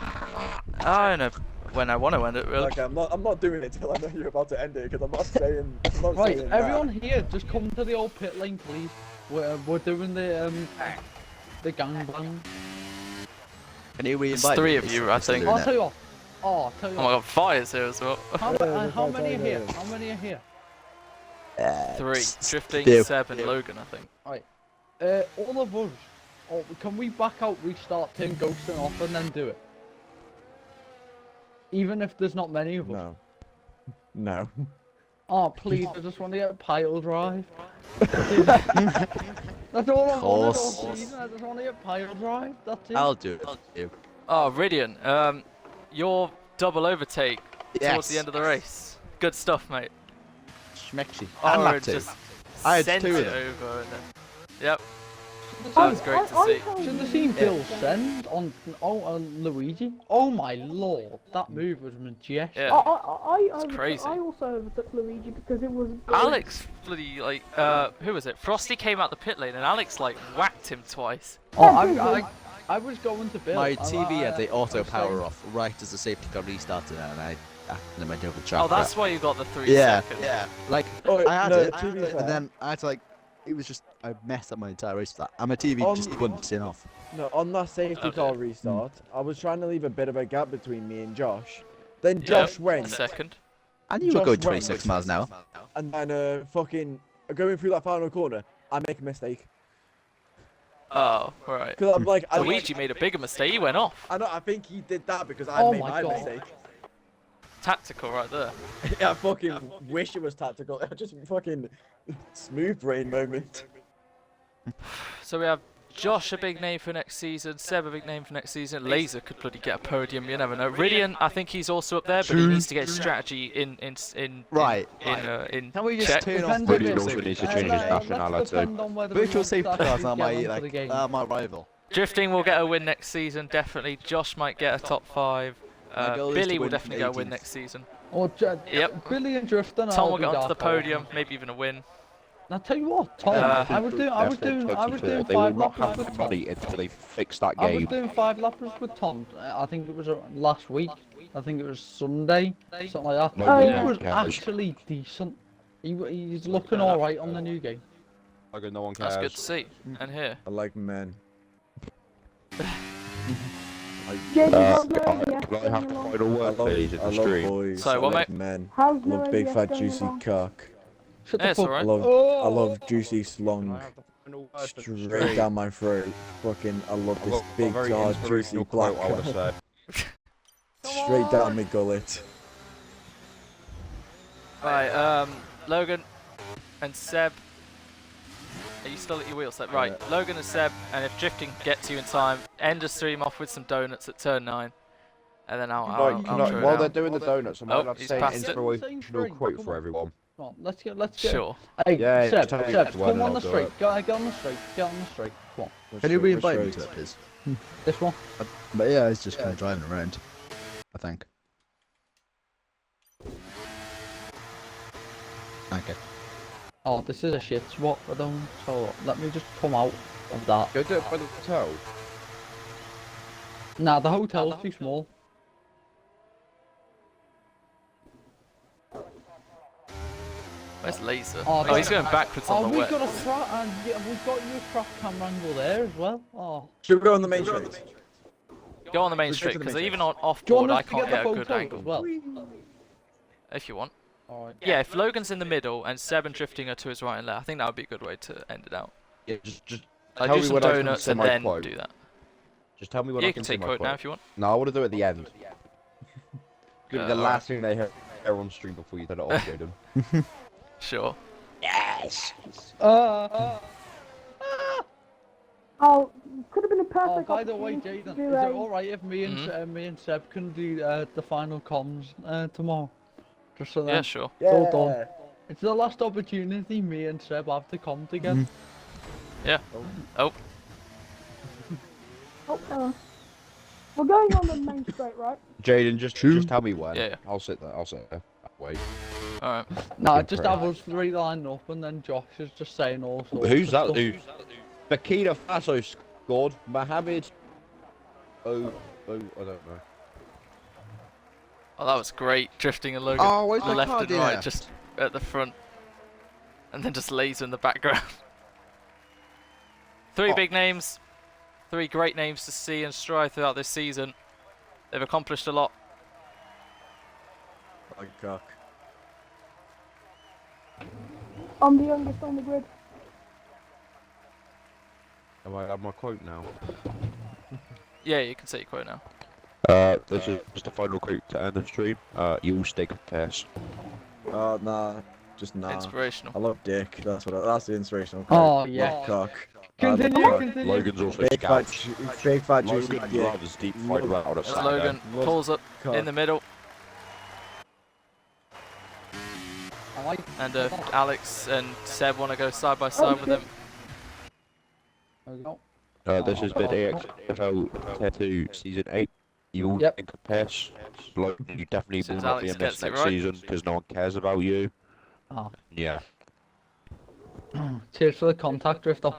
I don't know when I want to end it, really. Okay, I'm not doing it till I know you're about to end it because I'm not saying. Right, saying everyone here, just come to the old pit lane, please. We're doing the gangbang. Can you There's 3 of you, I think. I'll tell you what. I'll tell you Oh my what. god, Fire's here as well. How many are here? How many are here? 3. Drifting, Two. Seb and Logan, I think. All of us. Oh, can we back out, restart, turn ghosting off, and then do it? Even if there's not many of us. No. No. Oh, please, I just want to get a pile drive. That's all I want all season. I just want to get pile drive. That's it. I'll do it. I'll do it. Oh, Ridian, your double overtake towards the Yes. end of the race. Good stuff, mate. Schmexy. And Or that too. just I had sent 2 it of them. over and then... Yep. Shouldn't That have was seen- great to see. Shouldn't have seen Bill send on Luigi. Oh my lord, that move was majestic. Yeah. crazy. I also overtook Luigi because it was. Alex bloody like who was it? Frosty came out the pit lane and Alex like whacked him twice. Oh, I was going to Bill. My TV had the auto I was power saying- off right as the safety car restarted, and I went over the track. Oh, that's why you got the 3 yeah, seconds. yeah. Like Oh, I had no, it, to be fair- and then I had to like, it was just I messed up my entire race for that, and my TV just wouldn't turn off. No, on that safety Okay. car restart, I was trying to leave a bit of a gap between me and Josh. Then Yep, Josh went, second. And you were Josh going went 26 miles an hour. and then fucking going through that final corner, I make a mistake. Oh, right. Because I'm like, Luigi made a bigger mistake. He went off. I know. I think he did that because I Oh made my my God. mistake. Tactical right there. Yeah, I fucking wish it was tactical. Just fucking smooth brain moment. So we have Josh, a big name for next season. Seb, a big name for next season. Laser could bloody get a podium. You never know. Ridian, I think he's also up there, but he needs to get his strategy in Can we just check. turn off Depends if He it's- also needs to change his let's nationality. depend on whether we virtual want to safety actually cars are get my onto the game. my rival. Drifting will get a win next season, definitely. Josh might get a top 5. My goal is Billy to will win definitely get a win 18th. next season. Or Yep. Billy and Drifting. Tom will get onto the podium, maybe even a win. Now tell you what, Tom, I was doing They 5 will not lappers have with Tom. money until they fix that I was game. doing 5 lappers with Tom. I think it was last week. I think it was Sunday, something like that. No, I think yeah. it was cares. actually decent. He's looking all right on the new game. Like, no one cares. That's good to see. And here. I like men. Jamie, how's Can no I ABS have the going along? final word, please, in I the love stream? boys. Sorry, I what, like mate? men. How's I no love big ABS fat going juicy along? cock. Shut Yeah, the it's fuck alright. I Oh. love juicy slong. Straight down my throat. Fucking, I love this big hard juicy black I would cock. say. Straight down my gullet. Right, Logan and Seb. Are you still at your wheel, Seb? Right, Logan and Seb, and if Drifting gets you in time, end the stream off with some donuts at turn 9. And then I'll throw it While out. they're doing the donuts, I might Oh, have to he's say an passed it. inspirational quote for everyone. Come on, let's get. Sure. Hey, Yeah, Seb, just tell me Seb, when come on and the I'll do straight. it. Get on the straight. Get on the straight. Come on. Can you re-invite me to it, please? This one. But yeah, it's just kind of driving around. I think. Okay. Oh, this is a shit spot. I don't. So let me just come out of that. Go do it by the hotel. Nah, the hotel's too small. Where's Laser? Oh, Oh, he's going backwards on Oh, the we've wet. got a trap, and yeah, we've got you a trap camera angle there as well. Oh. Should we go on the main street? Go on the main Let's go street, to the because main even street. on Do you off-board, want I us to can't get get the a good photo angle. as well? If you want. Alright. Yeah, if Logan's in the middle and Seb and Drifting are to his right and left, I think that would be a good way to end it out. Yeah, just I tell do me some when I can donuts say and my then quote. do that. Just tell me when You I can can say take my quote quote. now if you want. No, I want to do it at the end. Gonna be the alright. last thing they hear on stream before you turn it off, Jaden. Sure. Oh, could have been a Oh, perfect by the way, opportunity to Jaden, do is it a- alright if me and Seb can do the final comms tomorrow? Just so Yeah, that sure. it's all done. It's the last opportunity me and Seb have to come together. Yeah. Oh, Oh, we're going on the main straight, right? Jaden, just tell me when. Yeah, yeah. I'll sit there. I'll sit there. Wait. alright. Nah, just have us 3 lined up, and then Josh is just saying all sorts Who's of that? stuff. Who? Burkina Faso scored. Mohamed. Oh, I don't know. Oh, that was great. Drifting and Logan Oh, where's my left card? and right, Yeah. just at the front. And then just Laser in the background. 3 big names. 3 great names to see and strive throughout this season. They've accomplished a lot. Like cock. I'm the youngest on the grid. Am I have my quote now? Yeah, you can say your quote now. This is just a final quote to end the stream. You will stay confessed. Oh, nah. Just nah. Inspirational. I love dick. That's the inspirational Oh, quote. yeah. Love cock. Continue, I love cock. continue. Logan's also Big fat, scouts. big fat juicy Logan dick. loves deep fried rat on a As Saturday. Logan Love pulls up cock. in the middle, I like and Alex and Seb want to go side by side with him. There we go. This has been EXFL T2 Season 8. You all Yep. think confess. Logan, you definitely Since will not be Alex in this gets it next right. season because no one cares about you. Oh. Yeah. Cheers for the contact drifter.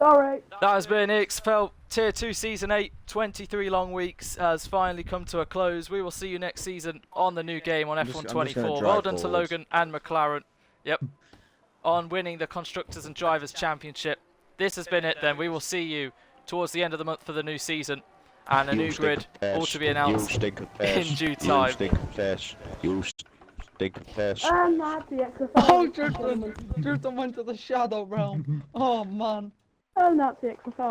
Alright. That has been EXFL Tier 2 Season 8. 23 long weeks has finally come to a close. We will see you next season on the new game on I'm just F1 gonna 24. drive Well done to forward. Logan and McLaren. Yep. On winning the Constructors and Drivers Championship. This has been it then. We will see you towards the end of the month for the new season. And a You'll new stay grid confess. all to be You'll announced stay confess. in due You'll time. stay confess. You'll stay confess. Nah, the XFL. Oh, Drifter went to the shadow realm. Oh, man. Oh, not the EXFL.